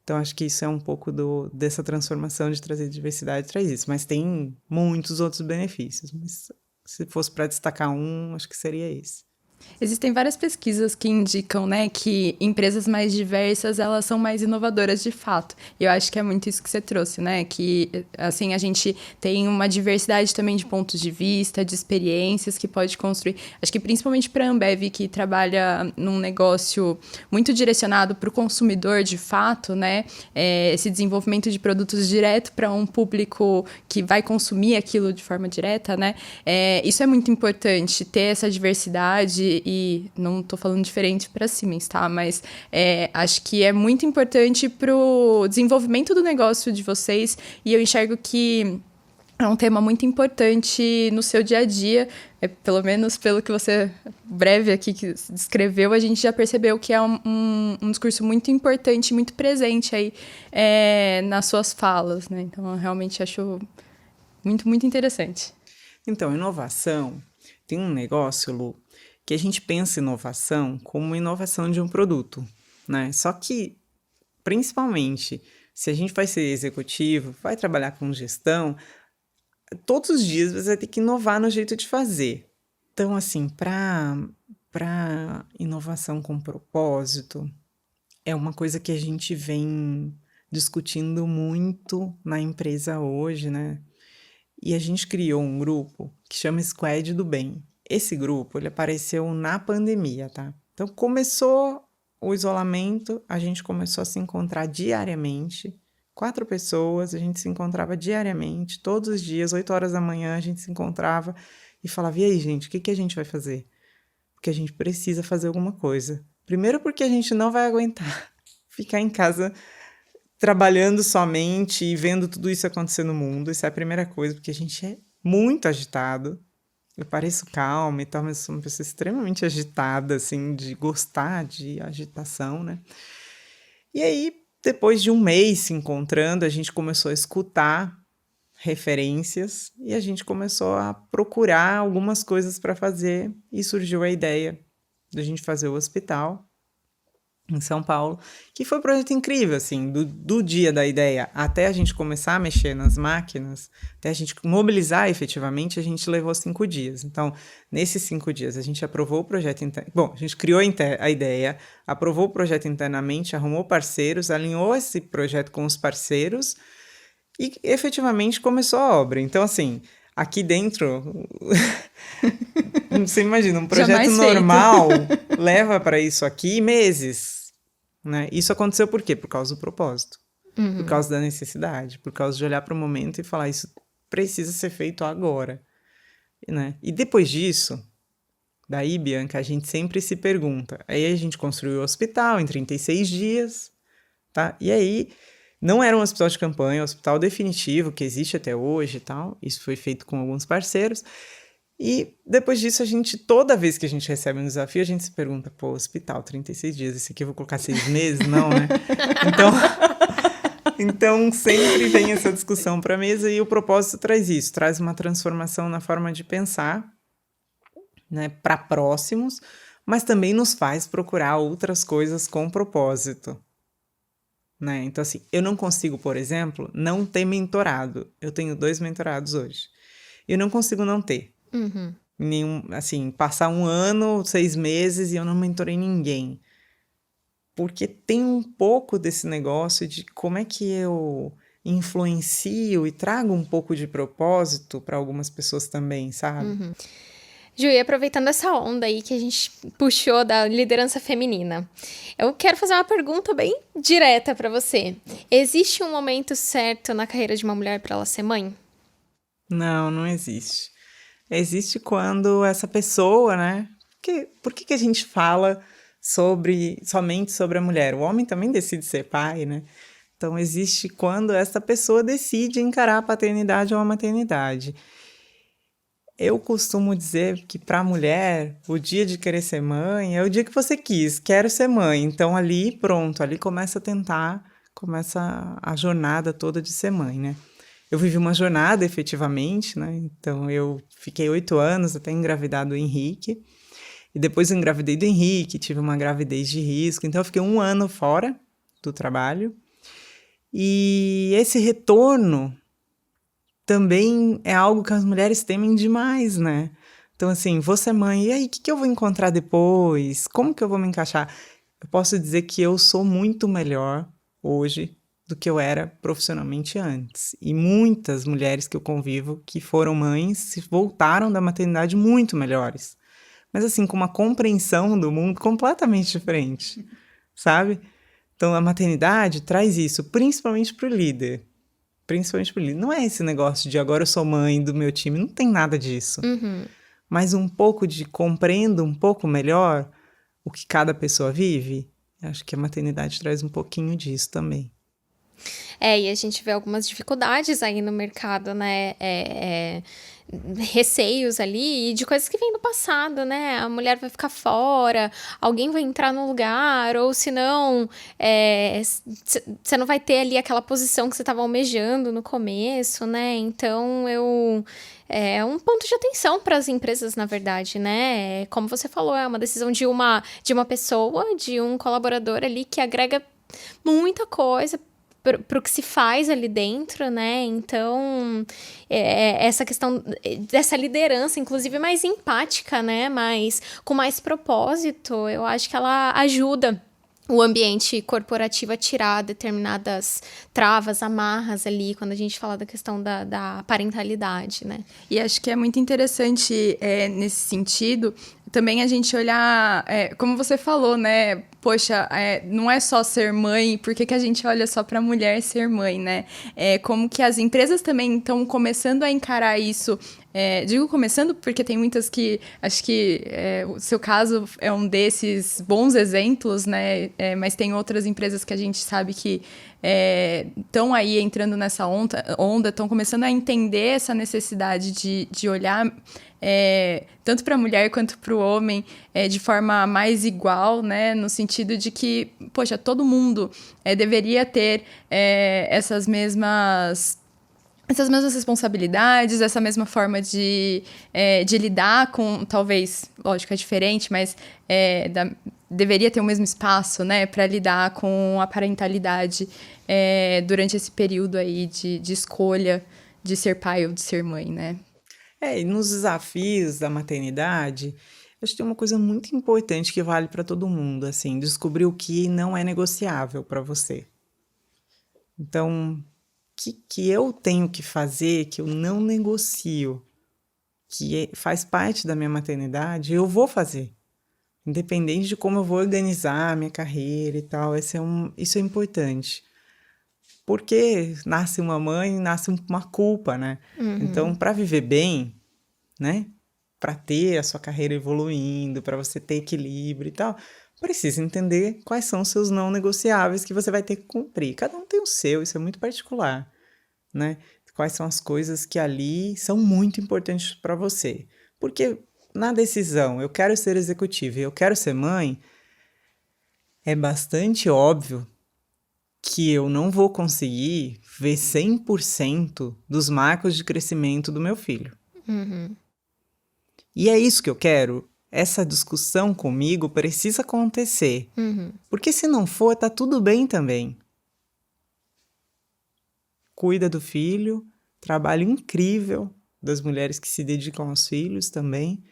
[SPEAKER 2] Então, acho que isso é um pouco dessa transformação de trazer diversidade, traz isso. Mas tem muitos outros benefícios. Mas se fosse para destacar um, acho que seria esse.
[SPEAKER 3] Existem várias pesquisas que indicam, né, que empresas mais diversas, elas são mais inovadoras de fato. E eu acho que é muito isso que você trouxe, né, que, assim, a gente tem uma diversidade também de pontos de vista, de experiências que pode construir. Acho que principalmente para a Ambev, que trabalha num negócio muito direcionado para o consumidor de fato, né, esse desenvolvimento de produtos direto para um público que vai consumir aquilo de forma direta, né, isso é muito importante, ter essa diversidade. E não estou falando diferente para Siemens, tá? Mas acho que é muito importante para o desenvolvimento do negócio de vocês. E eu enxergo que é um tema muito importante no seu dia a dia. Pelo menos pelo que você, breve aqui, que descreveu, a gente já percebeu que é um discurso muito importante, muito presente aí nas suas falas, né? Então, eu realmente acho muito, muito interessante.
[SPEAKER 2] Então, inovação, tem um negócio, Lu, que a gente pensa inovação como inovação de um produto, né? Só que, principalmente, se a gente vai ser executivo, vai trabalhar com gestão, todos os dias você vai ter que inovar no jeito de fazer. Então, assim, para inovação com propósito, é uma coisa que a gente vem discutindo muito na empresa hoje, né? E a gente criou um grupo que chama Squad do Bem. Esse grupo, ele apareceu na pandemia, tá? Então, começou o isolamento, a gente começou a se encontrar diariamente. 4 pessoas, a gente se encontrava diariamente, todos os dias, 8 horas da manhã, a gente se encontrava e falava, e aí, gente, o que a gente vai fazer? Porque a gente precisa fazer alguma coisa. Primeiro porque a gente não vai aguentar ficar em casa trabalhando somente e vendo tudo isso acontecer no mundo. Isso é a primeira coisa, porque a gente é muito agitado. Eu pareço calma e tal, mas sou uma pessoa extremamente agitada, assim, de gostar de agitação, né? E aí, depois de um mês se encontrando, a gente começou a escutar referências e a gente começou a procurar algumas coisas para fazer e surgiu a ideia de a gente fazer o hospital em São Paulo, que foi um projeto incrível, assim, do dia da ideia até a gente começar a mexer nas máquinas, até a gente mobilizar efetivamente, a gente levou 5 dias. Então, nesses 5 dias, a gente aprovou o projeto a gente criou a ideia, aprovou o projeto internamente, arrumou parceiros, alinhou esse projeto com os parceiros e efetivamente começou a obra. Então, assim, aqui dentro, você imagina, um projeto normal leva para isso aqui meses, né? Isso aconteceu por quê? Por causa do propósito, por causa da necessidade, por causa de olhar para o momento e falar, isso precisa ser feito agora, né? E depois disso, daí, Bianca, a gente sempre se pergunta, aí a gente construiu o hospital em 36 dias, tá? E aí, não era um hospital de campanha, é um hospital definitivo, que existe até hoje e tal. Isso foi feito com alguns parceiros. E depois disso, toda vez que a gente recebe um desafio, a gente se pergunta, pô, hospital, 36 dias, esse aqui eu vou colocar 6 meses? Não, né? Então sempre vem essa discussão para a mesa e o propósito traz isso, traz uma transformação na forma de pensar, né, para próximos, mas também nos faz procurar outras coisas com propósito. Né? Então, assim, eu não consigo, por exemplo, não ter mentorado. Eu tenho 2 mentorados hoje. Eu não consigo não ter. Assim, passar 1 ano, 6 meses e eu não mentorei ninguém. Porque tem um pouco desse negócio de como é que eu influencio e trago um pouco de propósito para algumas pessoas também, sabe?
[SPEAKER 1] Ju, e aproveitando essa onda aí que a gente puxou da liderança feminina, eu quero fazer uma pergunta bem direta para você. Existe um momento certo na carreira de uma mulher para ela ser mãe?
[SPEAKER 2] Não existe. Existe quando essa pessoa, né? Por que a gente fala somente sobre a mulher? O homem também decide ser pai, né? Então, existe quando essa pessoa decide encarar a paternidade ou a maternidade. Eu costumo dizer que para a mulher, o dia de querer ser mãe é o dia que você quis, quero ser mãe. Então, ali, pronto, ali começa a jornada toda de ser mãe, né? eu vivi uma jornada efetivamente, né? Então, eu fiquei 8 anos até engravidar do Henrique. E depois eu engravidei do Henrique, tive uma gravidez de risco. Então, eu fiquei 1 ano fora do trabalho. E esse retorno também é algo que as mulheres temem demais, né? Então, assim, vou ser mãe, e aí, o que eu vou encontrar depois? Como que eu vou me encaixar? Eu posso dizer que eu sou muito melhor hoje do que eu era profissionalmente antes. E muitas mulheres que eu convivo que foram mães se voltaram da maternidade muito melhores. Mas assim, com uma compreensão do mundo completamente diferente, sabe? Então a maternidade traz isso, principalmente para o líder. Principalmente para o líder. Não é esse negócio de agora eu sou mãe do meu time, não tem nada disso. Mas um pouco de compreendo um pouco melhor o que cada pessoa vive. Acho que a maternidade traz um pouquinho disso também.
[SPEAKER 1] E a gente vê algumas dificuldades aí no mercado, né? Receios ali e de coisas que vêm do passado, né? A mulher vai ficar fora, alguém vai entrar no lugar, ou se não, você não vai ter ali aquela posição que você estava almejando no começo, né? Então, é um ponto de atenção para as empresas, na verdade, né? Como você falou, é uma decisão de uma pessoa, de um colaborador ali que agrega muita coisa para o que se faz ali dentro, né? Então, essa questão dessa liderança, inclusive mais empática, né? Mas com mais propósito, eu acho que ela ajuda o ambiente corporativo a tirar determinadas travas, amarras ali, quando a gente fala da questão da parentalidade, né?
[SPEAKER 3] E acho que é muito interessante nesse sentido também a gente olhar, como você falou, né? Poxa, não é só ser mãe, por que a gente olha só para a mulher ser mãe, né? Como que as empresas também estão começando a encarar isso. Digo começando porque tem muitas que, acho que o seu caso é um desses bons exemplos, né? Mas tem outras empresas que a gente sabe que estão aí entrando nessa onda, estão começando a entender essa necessidade de olhar tanto para a mulher quanto para o homem de forma mais igual, né? No sentido de que, poxa, todo mundo deveria ter essas mesmas responsabilidades, essa mesma forma de lidar com, talvez, lógico, é diferente, mas deveria ter o mesmo espaço, né, para lidar com a parentalidade durante esse período aí de escolha de ser pai ou de ser mãe, né?
[SPEAKER 2] E nos desafios da maternidade, acho que tem uma coisa muito importante que vale para todo mundo, assim, descobrir o que não é negociável para você. Então, que eu tenho que fazer, que eu não negocio, que faz parte da minha maternidade, eu vou fazer. Independente de como eu vou organizar a minha carreira e tal, isso é importante. Porque nasce uma mãe, nasce uma culpa, né? Então, para viver bem, né? Para ter a sua carreira evoluindo, para você ter equilíbrio e tal, precisa entender quais são os seus não negociáveis que você vai ter que cumprir. Cada um tem o seu, isso é muito particular, né? Quais são as coisas que ali são muito importantes para você. Porque na decisão, eu quero ser executiva e eu quero ser mãe, é bastante óbvio que eu não vou conseguir ver 100% dos marcos de crescimento do meu filho. E é isso que eu quero. Essa discussão comigo precisa acontecer. Porque se não for, tá tudo bem também. Cuida do filho, trabalho incrível das mulheres que se dedicam aos filhos também.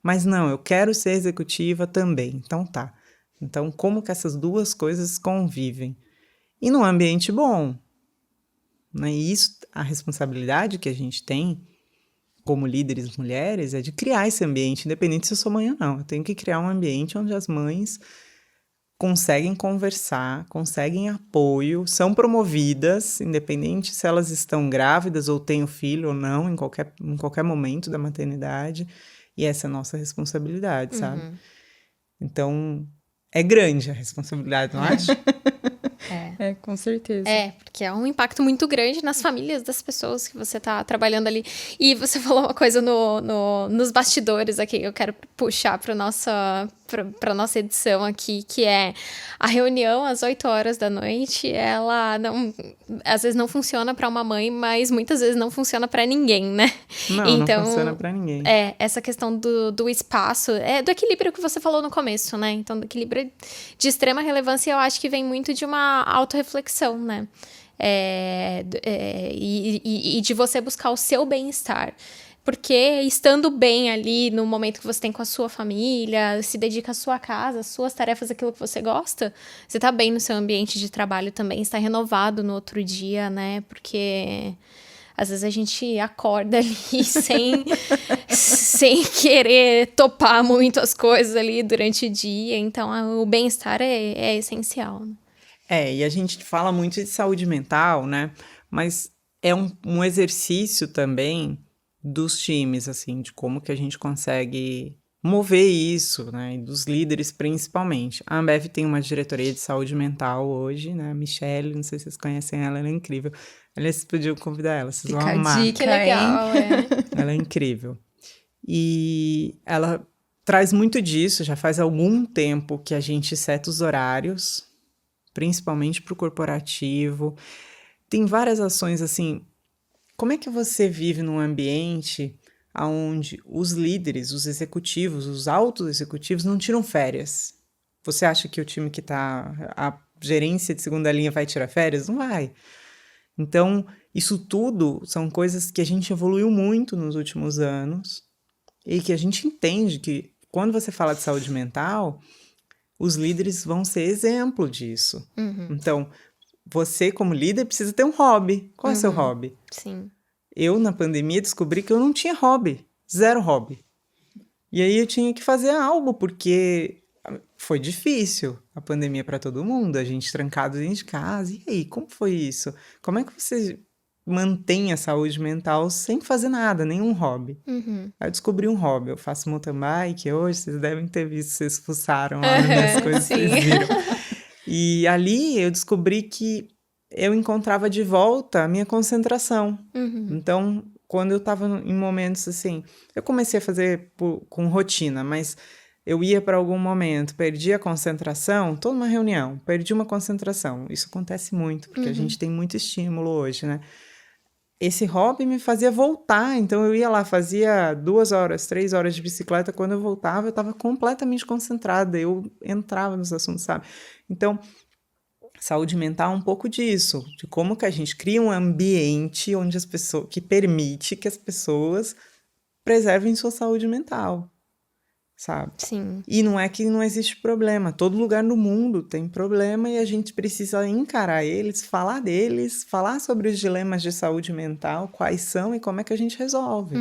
[SPEAKER 2] Mas não, eu quero ser executiva também. Então tá. Então como que essas duas coisas convivem? E num ambiente bom, né? E isso, a responsabilidade que a gente tem como líderes mulheres é de criar esse ambiente, independente se eu sou mãe ou não. Eu tenho que criar um ambiente onde as mães conseguem conversar, conseguem apoio, são promovidas, independente se elas estão grávidas ou têm o filho ou não, em qualquer momento da maternidade. E essa é a nossa responsabilidade, sabe? Então, é grande a responsabilidade, não acha?
[SPEAKER 3] Com certeza.
[SPEAKER 1] Porque é um impacto muito grande nas famílias das pessoas que você tá trabalhando ali. E você falou uma coisa nos bastidores aqui, eu quero puxar para para nossa edição aqui, que é a reunião às 8 horas da noite, ela não, às vezes não funciona para uma mãe, mas muitas vezes não funciona para ninguém, né?
[SPEAKER 2] Não funciona para ninguém.
[SPEAKER 1] Essa questão do espaço, do equilíbrio que você falou no começo, né? Então, do equilíbrio de extrema relevância, eu acho que vem muito de uma autorreflexão, né? E de você buscar o seu bem-estar. Porque estando bem ali no momento que você tem com a sua família, se dedica à sua casa, às suas tarefas, aquilo que você gosta, você tá bem no seu ambiente de trabalho também, está renovado no outro dia, né? Porque às vezes a gente acorda ali sem querer topar muito as coisas ali durante o dia, então o bem-estar é essencial, né?
[SPEAKER 2] E a gente fala muito de saúde mental, né? Mas é um exercício também dos times, assim, de como que a gente consegue mover isso, né? E dos líderes, principalmente. A Ambev tem uma diretoria de saúde mental hoje, né? A Michelle, não sei se vocês conhecem ela, ela é incrível. Aliás, vocês podiam convidar ela, vocês vão amar.
[SPEAKER 3] Dica,
[SPEAKER 1] que legal,
[SPEAKER 2] Ela é incrível. E ela traz muito disso, já faz algum tempo que a gente seta os horários, principalmente para o corporativo. Tem várias ações assim. Como é que você vive num ambiente onde os líderes, os executivos, os altos executivos não tiram férias? Você acha que o time que está, a gerência de segunda linha vai tirar férias? Não vai. Então, isso tudo são coisas que a gente evoluiu muito nos últimos anos e que a gente entende que quando você fala de saúde mental, os líderes vão ser exemplo disso.
[SPEAKER 1] Uhum.
[SPEAKER 2] Então, você como líder precisa ter um hobby. Qual é o seu hobby?
[SPEAKER 1] Sim.
[SPEAKER 2] Eu, na pandemia, descobri que eu não tinha hobby. 0 hobby. E aí eu tinha que fazer algo, porque foi difícil a pandemia para todo mundo, a gente trancado dentro de casa. E aí, como foi isso? Como é que você mantém a saúde mental sem fazer nada, nenhum hobby?
[SPEAKER 1] Uhum.
[SPEAKER 2] Aí eu descobri um hobby. Eu faço mountain bike hoje, vocês devem ter visto, vocês fuçaram lá nas coisas que vocês viram. E ali eu descobri que eu encontrava de volta a minha concentração.
[SPEAKER 1] Uhum.
[SPEAKER 2] Então, quando eu estava em momentos assim, eu comecei a fazer com rotina, mas eu ia para algum momento, perdi a concentração, estou numa reunião, perdi uma concentração. Isso acontece muito, porque a gente tem muito estímulo hoje, né? Esse hobby me fazia voltar, então eu ia lá, fazia 2 horas, 3 horas de bicicleta, quando eu voltava eu estava completamente concentrada, eu entrava nos assuntos, sabe? Então, saúde mental é um pouco disso, de como que a gente cria um ambiente onde as pessoas, que permite que as pessoas preservem sua saúde mental, sabe?
[SPEAKER 1] Sim.
[SPEAKER 2] E não é que não existe problema, todo lugar no mundo tem problema e a gente precisa encarar eles, falar deles, falar sobre os dilemas de saúde mental, quais são e como é que a gente resolve.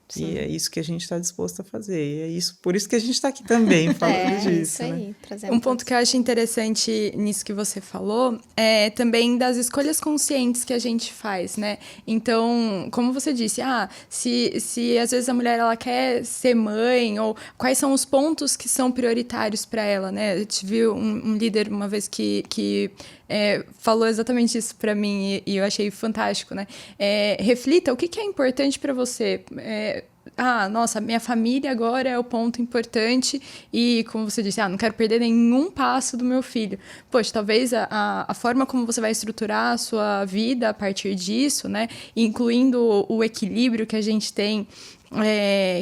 [SPEAKER 1] Sim.
[SPEAKER 2] E é isso que a gente está disposto a fazer. E é isso, por isso que a gente está aqui também falando disso.
[SPEAKER 1] Isso aí,
[SPEAKER 2] né?
[SPEAKER 1] trazendo
[SPEAKER 3] Um ponto que eu acho interessante nisso que você falou é também das escolhas conscientes que a gente faz, né? Então, como você disse, se às vezes a mulher ela quer ser mãe, ou quais são os pontos que são prioritários para ela, né? Eu tive um líder uma vez que falou exatamente isso para mim e eu achei fantástico, né? Reflita o que é importante para você. Nossa, minha família agora é o ponto importante e, como você disse, não quero perder nenhum passo do meu filho. Poxa, talvez a forma como você vai estruturar a sua vida a partir disso, né, incluindo o equilíbrio que a gente tem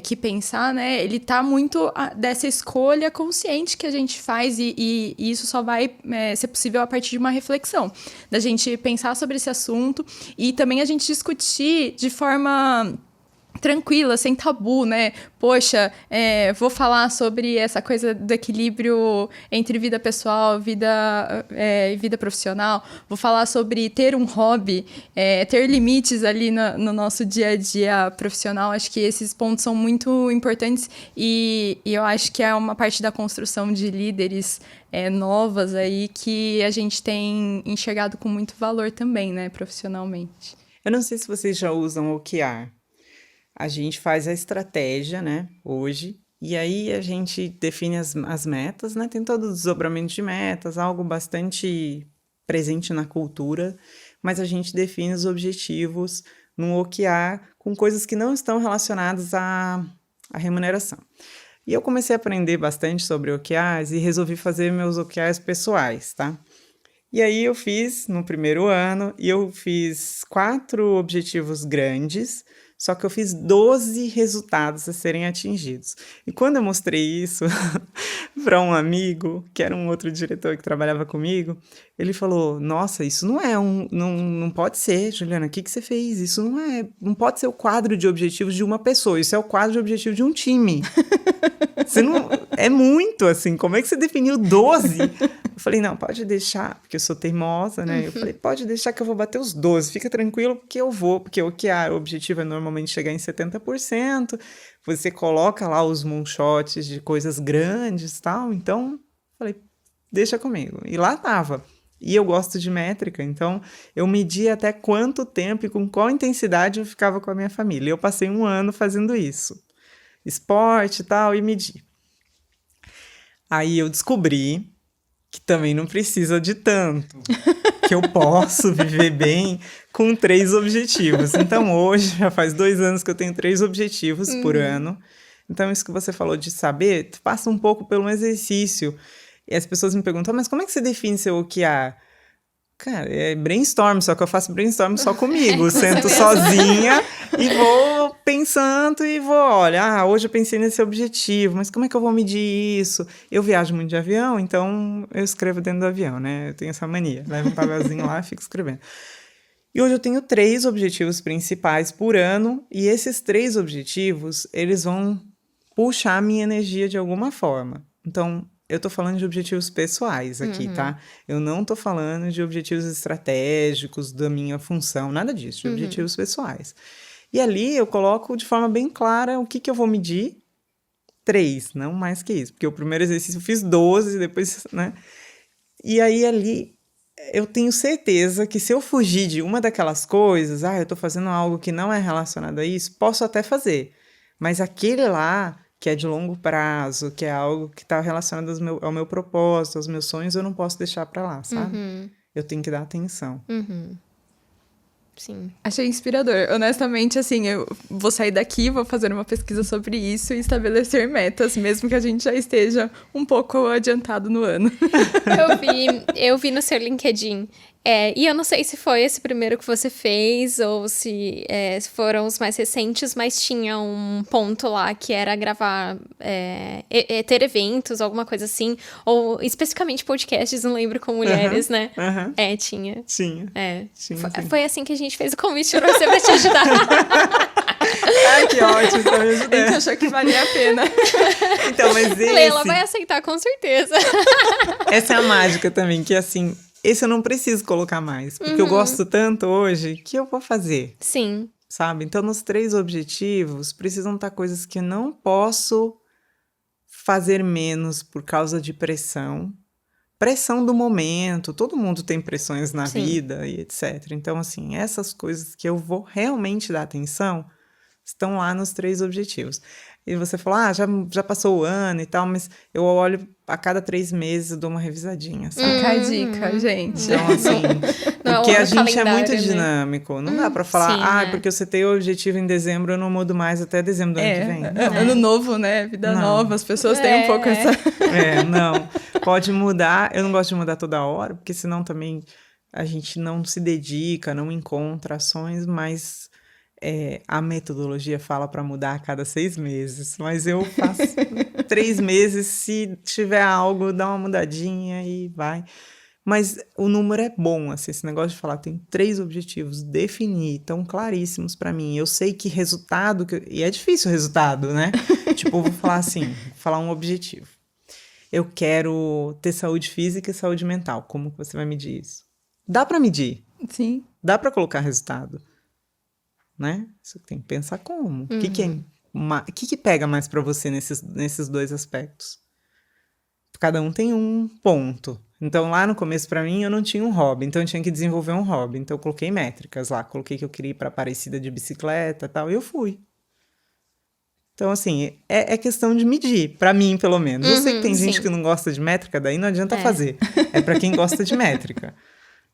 [SPEAKER 3] que pensar, né, ele tá muito dessa escolha consciente que a gente faz e isso só vai ser possível a partir de uma reflexão, da gente pensar sobre esse assunto e também a gente discutir de forma tranquila, sem tabu, né? Poxa, vou falar sobre essa coisa do equilíbrio entre vida pessoal e vida profissional. Vou falar sobre ter um hobby, ter limites ali no nosso dia a dia profissional. Acho que esses pontos são muito importantes e eu acho que é uma parte da construção de líderes novas aí que a gente tem enxergado com muito valor também, né? Profissionalmente.
[SPEAKER 2] Eu não sei se vocês já usam OKR. A gente faz a estratégia, né, hoje, e aí a gente define as metas, né, tem todo o desdobramento de metas, algo bastante presente na cultura, mas a gente define os objetivos num OKR com coisas que não estão relacionadas à remuneração. E eu comecei a aprender bastante sobre OKRs e resolvi fazer meus OKRs pessoais, tá? E aí eu fiz no primeiro ano, e eu fiz 4 objetivos grandes, só que eu fiz 12 resultados a serem atingidos. E quando eu mostrei isso para um amigo, que era um outro diretor que trabalhava comigo, ele falou, nossa, isso não pode ser, Juliana, o que você fez? Isso não pode ser o quadro de objetivos de uma pessoa, isso é o quadro de objetivos de um time. Você não, é muito, assim, como é que você definiu 12? Eu falei, não, pode deixar, porque eu sou teimosa, né? Eu falei, pode deixar que eu vou bater os 12, fica tranquilo que eu vou, porque o objetivo é normalmente chegar em 70%, você coloca lá os moonshots de coisas grandes e tal, então, falei, deixa comigo. E lá tava. E eu gosto de métrica, então eu medi até quanto tempo e com qual intensidade eu ficava com a minha família. Eu passei 1 ano fazendo isso. Esporte e tal, e medir. Aí eu descobri que também não precisa de tanto, que eu posso viver bem com 3 objetivos. Então hoje, já faz 2 anos que eu tenho 3 objetivos por ano. Então isso que você falou de saber, passa um pouco pelo exercício. E as pessoas me perguntam, mas como é que você define seu OKR? Cara, é brainstorm, só que eu faço brainstorm só comigo. Sento sozinha e vou pensando e vou, olha, hoje eu pensei nesse objetivo, mas como é que eu vou medir isso? Eu viajo muito de avião, então eu escrevo dentro do avião, né? Eu tenho essa mania, levo um papelzinho lá e fico escrevendo. E hoje eu tenho 3 objetivos principais por ano, e esses 3 objetivos, eles vão puxar a minha energia de alguma forma. Então, eu tô falando de objetivos pessoais aqui, tá? Eu não tô falando de objetivos estratégicos da minha função, nada disso, de objetivos pessoais. E ali eu coloco de forma bem clara o que eu vou medir. 3, não mais que isso, porque o primeiro exercício eu fiz 12, depois, né? E aí ali eu tenho certeza que se eu fugir de uma daquelas coisas, eu tô fazendo algo que não é relacionado a isso, posso até fazer. Mas aquele lá, que é de longo prazo, que é algo que está relacionado ao meu propósito, aos meus sonhos, eu não posso deixar para lá, sabe? Eu tenho que dar atenção.
[SPEAKER 1] Sim.
[SPEAKER 3] Achei inspirador. Honestamente, assim, eu vou sair daqui, vou fazer uma pesquisa sobre isso e estabelecer metas, mesmo que a gente já esteja um pouco adiantado no ano.
[SPEAKER 1] Eu vi no seu LinkedIn. E eu não sei se foi esse primeiro que você fez ou se foram os mais recentes, mas tinha um ponto lá que era gravar, ter eventos, alguma coisa assim, ou especificamente podcasts, não lembro, com mulheres, né? Tinha.
[SPEAKER 2] Tinha.
[SPEAKER 1] Foi assim que a gente fez o convite pra você, pra te ajudar.
[SPEAKER 2] Ai, que ótimo, tá me ajudando.
[SPEAKER 3] A gente achou que valia a pena.
[SPEAKER 2] Então, mas
[SPEAKER 1] Ela vai aceitar, com certeza.
[SPEAKER 2] Essa é a mágica também, que assim, esse eu não preciso colocar mais, porque eu gosto tanto hoje que eu vou fazer.
[SPEAKER 1] Sim.
[SPEAKER 2] Sabe? Então, nos 3 objetivos, precisam estar coisas que eu não posso fazer menos por causa de pressão. Pressão do momento, todo mundo tem pressões na vida e etc. Então, assim, essas coisas que eu vou realmente dar atenção estão lá nos 3 objetivos. E você falou, já passou o ano e tal, mas eu olho a cada 3 meses, eu dou uma revisadinha, sabe?
[SPEAKER 3] Fica a dica, gente.
[SPEAKER 2] Então, assim, porque a gente é muito dinâmico. Não dá pra falar, porque eu setei o objetivo em dezembro, eu não mudo mais até dezembro do ano que vem. Não.
[SPEAKER 3] Ano novo, né? Vida nova, as pessoas têm um pouco essa...
[SPEAKER 2] Não. Pode mudar, eu não gosto de mudar toda hora, porque senão também a gente não se dedica, não encontra ações, mas... a metodologia fala para mudar a cada 6 meses, mas eu faço 3 meses, se tiver algo, dá uma mudadinha e vai. Mas o número é bom, assim, esse negócio de falar, tem 3 objetivos, definir, tão claríssimos para mim. Eu sei que resultado, e é difícil o resultado, né? Tipo, eu vou falar assim, vou falar um objetivo. Eu quero ter saúde física e saúde mental. Como que você vai medir isso? Dá para medir.
[SPEAKER 3] Sim.
[SPEAKER 2] Dá para colocar resultado. Né? Você tem que pensar como. O que pega mais para você nesses 2 aspectos? Cada um tem um ponto. Então, lá no começo, para mim, eu não tinha um hobby. Então, eu tinha que desenvolver um hobby. Então, eu coloquei métricas lá. Coloquei que eu queria ir para Aparecida de bicicleta e tal. E eu fui. Então, assim, é questão de medir. Para mim, pelo menos. Eu sei que tem gente que não gosta de métrica, daí não adianta fazer. É para quem gosta de métrica.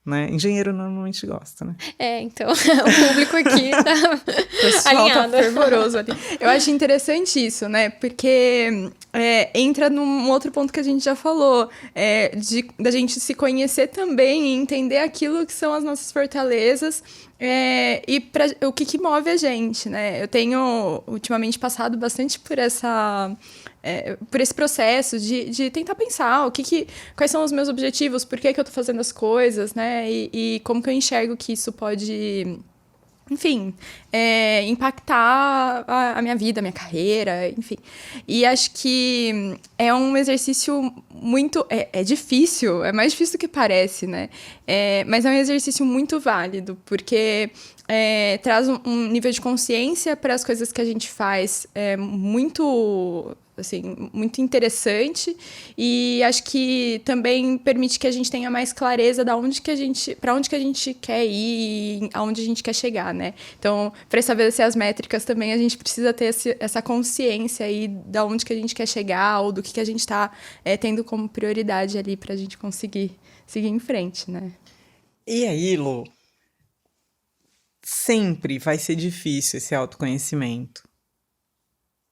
[SPEAKER 2] né? Engenheiro normalmente gosta, né?
[SPEAKER 1] Então, o público aqui tá
[SPEAKER 3] O pessoal
[SPEAKER 1] alinhado.
[SPEAKER 3] tá fervoroso ali. Eu acho interessante isso, né? Porque entra num outro ponto que a gente já falou, da gente se conhecer também e entender aquilo que são as nossas fortalezas e o que move a gente, né? Eu tenho, ultimamente, passado bastante por esse processo de tentar pensar quais são os meus objetivos, por que eu tô fazendo as coisas, né? E como que eu enxergo que isso pode, enfim, impactar a minha vida, a minha carreira, enfim. E acho que é um exercício muito... É difícil, é mais difícil do que parece, né? Mas é um exercício muito válido, porque traz um nível de consciência para as coisas que a gente faz muito... assim, muito interessante, e acho que também permite que a gente tenha mais clareza para onde que a gente quer ir, aonde a gente quer chegar, né? Então, para estabelecer as métricas também, a gente precisa ter essa consciência aí de onde que a gente quer chegar, ou do que a gente está tendo como prioridade ali para a gente conseguir seguir em frente, né?
[SPEAKER 2] E aí, Lu, sempre vai ser difícil esse autoconhecimento.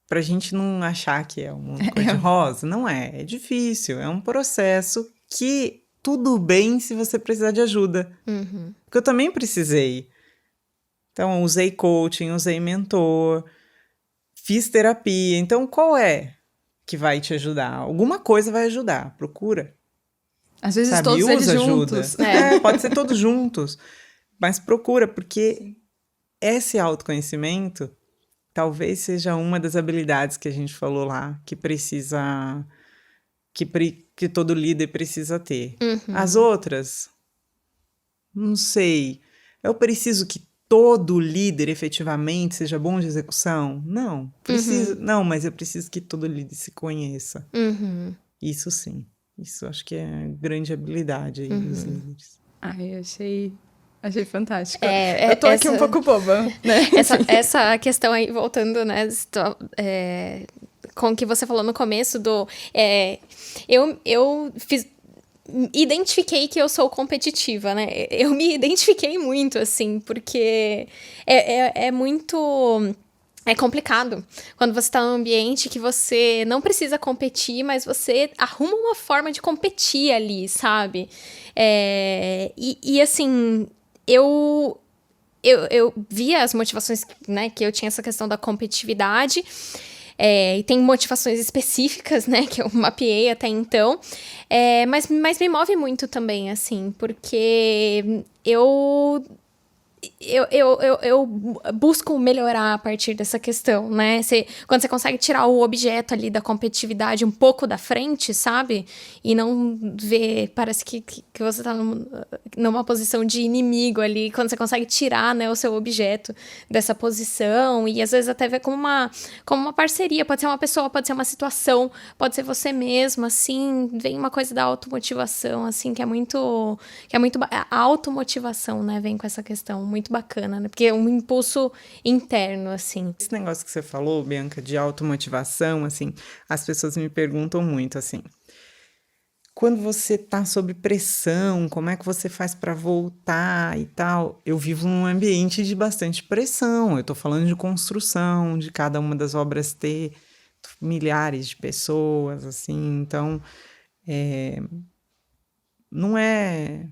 [SPEAKER 2] Pra gente não achar que é uma coisa de rosa, não é. É difícil, é um processo que tudo bem se você precisar de ajuda.
[SPEAKER 1] Uhum.
[SPEAKER 2] Porque eu também precisei. Então, usei coaching, usei mentor, fiz terapia. Então, qual é que vai te ajudar? Alguma coisa vai ajudar, procura.
[SPEAKER 3] Às vezes
[SPEAKER 2] Sabe?
[SPEAKER 3] todos eles
[SPEAKER 2] Usa
[SPEAKER 3] juntos.
[SPEAKER 2] ajuda. Pode ser todos juntos. Mas procura, porque
[SPEAKER 3] Sim.
[SPEAKER 2] esse autoconhecimento talvez seja uma das habilidades que a gente falou lá, que precisa... que todo líder precisa ter.
[SPEAKER 1] Uhum.
[SPEAKER 2] As outras, não sei. Eu preciso que todo líder efetivamente seja bom de execução? Não. Não, mas eu preciso que todo líder se conheça.
[SPEAKER 1] Uhum.
[SPEAKER 2] Isso sim. Isso acho que é grande habilidade aí dos líderes.
[SPEAKER 3] Ai, achei fantástico.
[SPEAKER 1] Eu
[SPEAKER 3] eu tô aqui um pouco boba, né?
[SPEAKER 1] Essa questão aí, voltando, né, com o que você falou no começo eu identifiquei que eu sou competitiva, né? Eu me identifiquei muito, assim, porque é muito... É complicado quando você tá num ambiente que você não precisa competir, mas você arruma uma forma de competir ali, sabe? E assim, eu via as motivações, né, que eu tinha essa questão da competitividade, e tem motivações específicas, né, que eu mapeei até então, mas me move muito também, assim, porque eu busco melhorar a partir dessa questão, né? Quando você consegue tirar o objeto ali da competitividade um pouco da frente, sabe? E não ver, parece que você tá numa posição de inimigo ali, quando você consegue tirar, né, o seu objeto dessa posição, e às vezes até ver como uma parceria, pode ser uma pessoa, pode ser uma situação, pode ser você mesmo, assim, vem uma coisa da automotivação, assim, que é muito a automotivação, né, vem com essa questão muito bacana, né? Porque é um impulso interno, assim.
[SPEAKER 2] Esse negócio que você falou, Bianca, de automotivação, assim, as pessoas me perguntam muito, assim, quando você tá sob pressão, como é que você faz para voltar e tal? Eu vivo num ambiente de bastante pressão, eu tô falando de construção, de cada uma das obras ter milhares de pessoas, assim, então, não é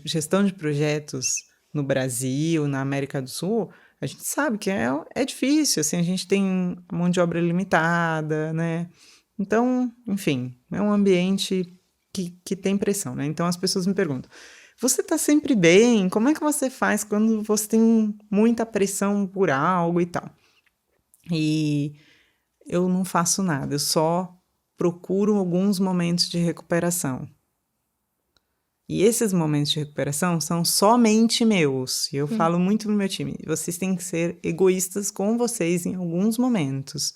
[SPEAKER 2] gestão de projetos no Brasil, na América do Sul, a gente sabe que é difícil, assim, a gente tem mão de obra limitada, né? Então, enfim, é um ambiente que tem pressão, né? Então as pessoas me perguntam, você tá sempre bem? Como é que você faz quando você tem muita pressão por algo e tal? E eu não faço nada, eu só procuro alguns momentos de recuperação. E esses momentos de recuperação são somente meus. E eu falo muito no meu time, vocês têm que ser egoístas com vocês em alguns momentos.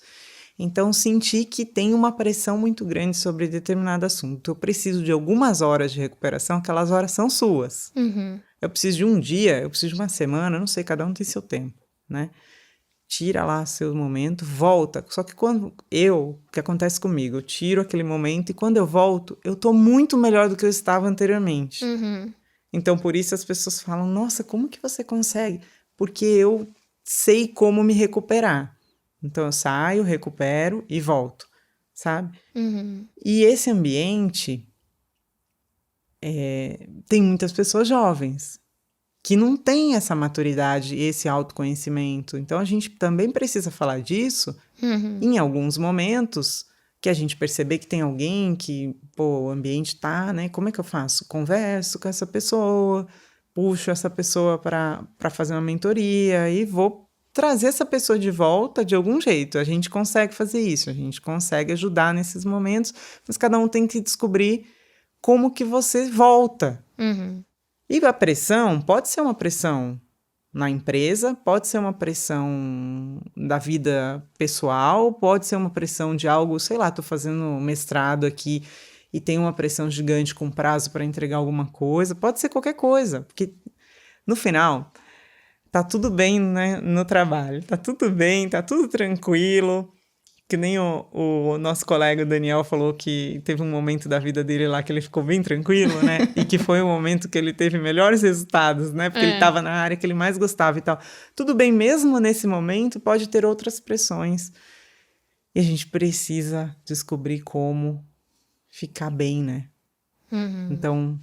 [SPEAKER 2] Então, sentir que tem uma pressão muito grande sobre determinado assunto. Eu preciso de algumas horas de recuperação, aquelas horas são suas.
[SPEAKER 1] Uhum.
[SPEAKER 2] Eu preciso de um dia, eu preciso de uma semana, não sei, cada um tem seu tempo, né? Tira lá seu momento, volta. Só que o que acontece comigo? Eu tiro aquele momento e quando eu volto, eu tô muito melhor do que eu estava anteriormente.
[SPEAKER 1] Uhum.
[SPEAKER 2] Então, por isso as pessoas falam, nossa, como que você consegue? Porque eu sei como me recuperar. Então, eu saio, recupero e volto, sabe? E esse ambiente tem muitas pessoas jovens que não têm essa maturidade, esse autoconhecimento. Então, a gente também precisa falar disso em alguns momentos que a gente perceber que tem alguém que, o ambiente tá, né? Como é que eu faço? Converso com essa pessoa, puxo essa pessoa para fazer uma mentoria e vou trazer essa pessoa de volta de algum jeito. A gente consegue fazer isso, a gente consegue ajudar nesses momentos, mas cada um tem que descobrir como que você volta. E a pressão pode ser uma pressão na empresa, pode ser uma pressão da vida pessoal, pode ser uma pressão de algo, sei lá, tô fazendo mestrado aqui e tem uma pressão gigante com prazo para entregar alguma coisa, pode ser qualquer coisa, porque no final tá tudo bem, né, no trabalho, tá tudo bem, tá tudo tranquilo. Que nem o nosso colega Daniel falou que teve um momento da vida dele lá que ele ficou bem tranquilo, né? E que foi o momento que ele teve melhores resultados, né? Porque ele estava na área que ele mais gostava e tal. Tudo bem, mesmo nesse momento, pode ter outras pressões. E a gente precisa descobrir como ficar bem, né? Então,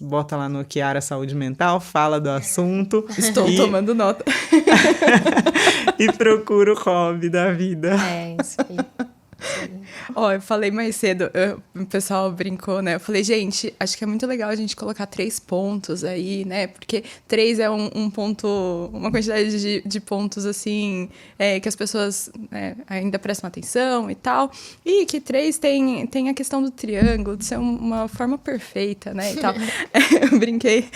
[SPEAKER 2] bota lá no Kiara Saúde Mental, fala do assunto.
[SPEAKER 3] Estou tomando nota.
[SPEAKER 2] E procura o hobby da vida.
[SPEAKER 1] É, isso aí.
[SPEAKER 3] Ó, eu falei mais cedo, o pessoal brincou, né? Eu falei, gente, acho que é muito legal a gente colocar 3 pontos aí, né? Porque 3 é um ponto, uma quantidade de pontos, assim, que as pessoas ainda prestam atenção e tal. E que 3 tem a questão do triângulo, de ser uma forma perfeita, né? E tal. Eu brinquei.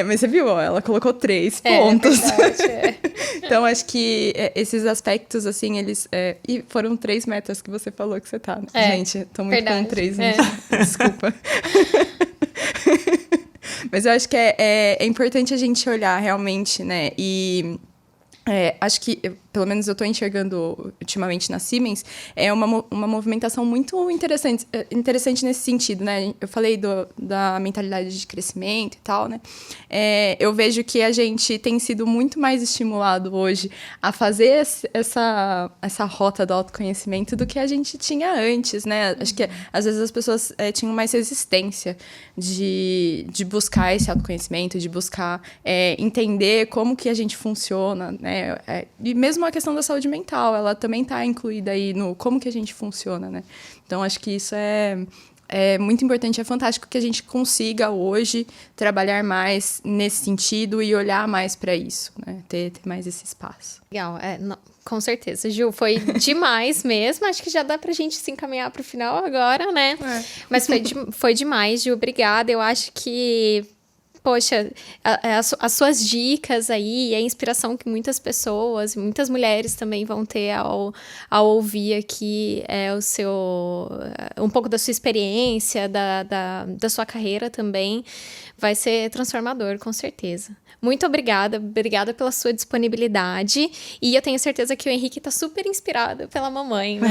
[SPEAKER 3] Mas você viu, ó, ela colocou 3 pontos.
[SPEAKER 1] É verdade,
[SPEAKER 3] Então, acho que esses aspectos, assim, eles... e foram 3 metas que você falou que você tá. Gente, tô muito
[SPEAKER 1] verdade,
[SPEAKER 3] com 3, né? Desculpa. Mas eu acho que é importante a gente olhar realmente, né? E acho que, pelo menos eu tô enxergando ultimamente na Siemens, é uma movimentação muito interessante nesse sentido, né? Eu falei da mentalidade de crescimento e tal, né? Eu vejo que a gente tem sido muito mais estimulado hoje a fazer essa rota do autoconhecimento do que a gente tinha antes, né? Acho que, às vezes, as pessoas tinham mais resistência de buscar esse autoconhecimento, de buscar entender como que a gente funciona, né? E mesmo a questão da saúde mental, ela também está incluída aí no como que a gente funciona, né? Então, acho que isso é muito importante, é fantástico que a gente consiga hoje trabalhar mais nesse sentido e olhar mais para isso, né? Ter mais esse espaço.
[SPEAKER 1] Legal, não, com certeza, Ju, foi demais mesmo, acho que já dá pra gente se encaminhar pro final agora, né? Mas foi demais, Ju, obrigada, eu acho que... Poxa, as suas dicas aí, a inspiração que muitas pessoas, muitas mulheres também vão ter ao ouvir aqui um pouco da sua experiência, da sua carreira também, vai ser transformador, com certeza. Muito obrigada pela sua disponibilidade, e eu tenho certeza que o Henrique tá super inspirado pela mamãe, né?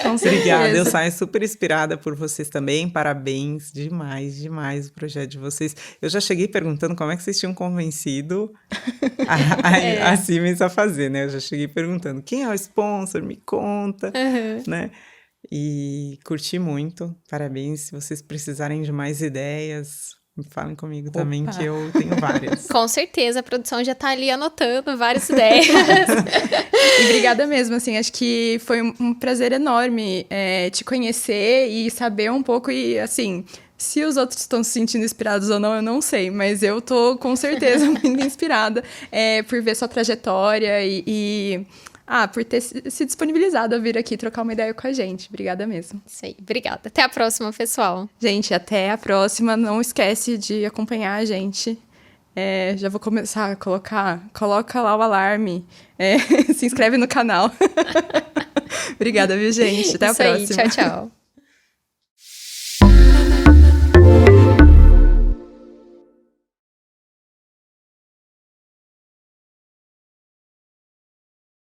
[SPEAKER 2] Obrigada, eu saio super inspirada por vocês também, parabéns, demais o projeto de vocês. Eu já cheguei perguntando como é que vocês tinham convencido a Siemens a fazer, né? Eu já cheguei perguntando, quem é o sponsor? Me conta, né? E curti muito, parabéns. Se vocês precisarem de mais ideias, falem comigo também, que eu tenho várias.
[SPEAKER 1] Com certeza, a produção já tá ali anotando várias ideias.
[SPEAKER 3] E obrigada mesmo, assim, acho que foi um prazer enorme te conhecer e saber um pouco e, assim... Se os outros estão se sentindo inspirados ou não, eu não sei. Mas eu tô, com certeza, muito inspirada por ver sua trajetória e por ter se disponibilizado a vir aqui trocar uma ideia com a gente. Obrigada mesmo.
[SPEAKER 1] Isso aí, obrigada. Até a próxima, pessoal.
[SPEAKER 3] Gente, até a próxima. Não esquece de acompanhar a gente. Já vou começar a coloca lá o alarme. Se inscreve no canal. Obrigada, viu, gente? Até a próxima.
[SPEAKER 1] Isso aí, tchau, tchau.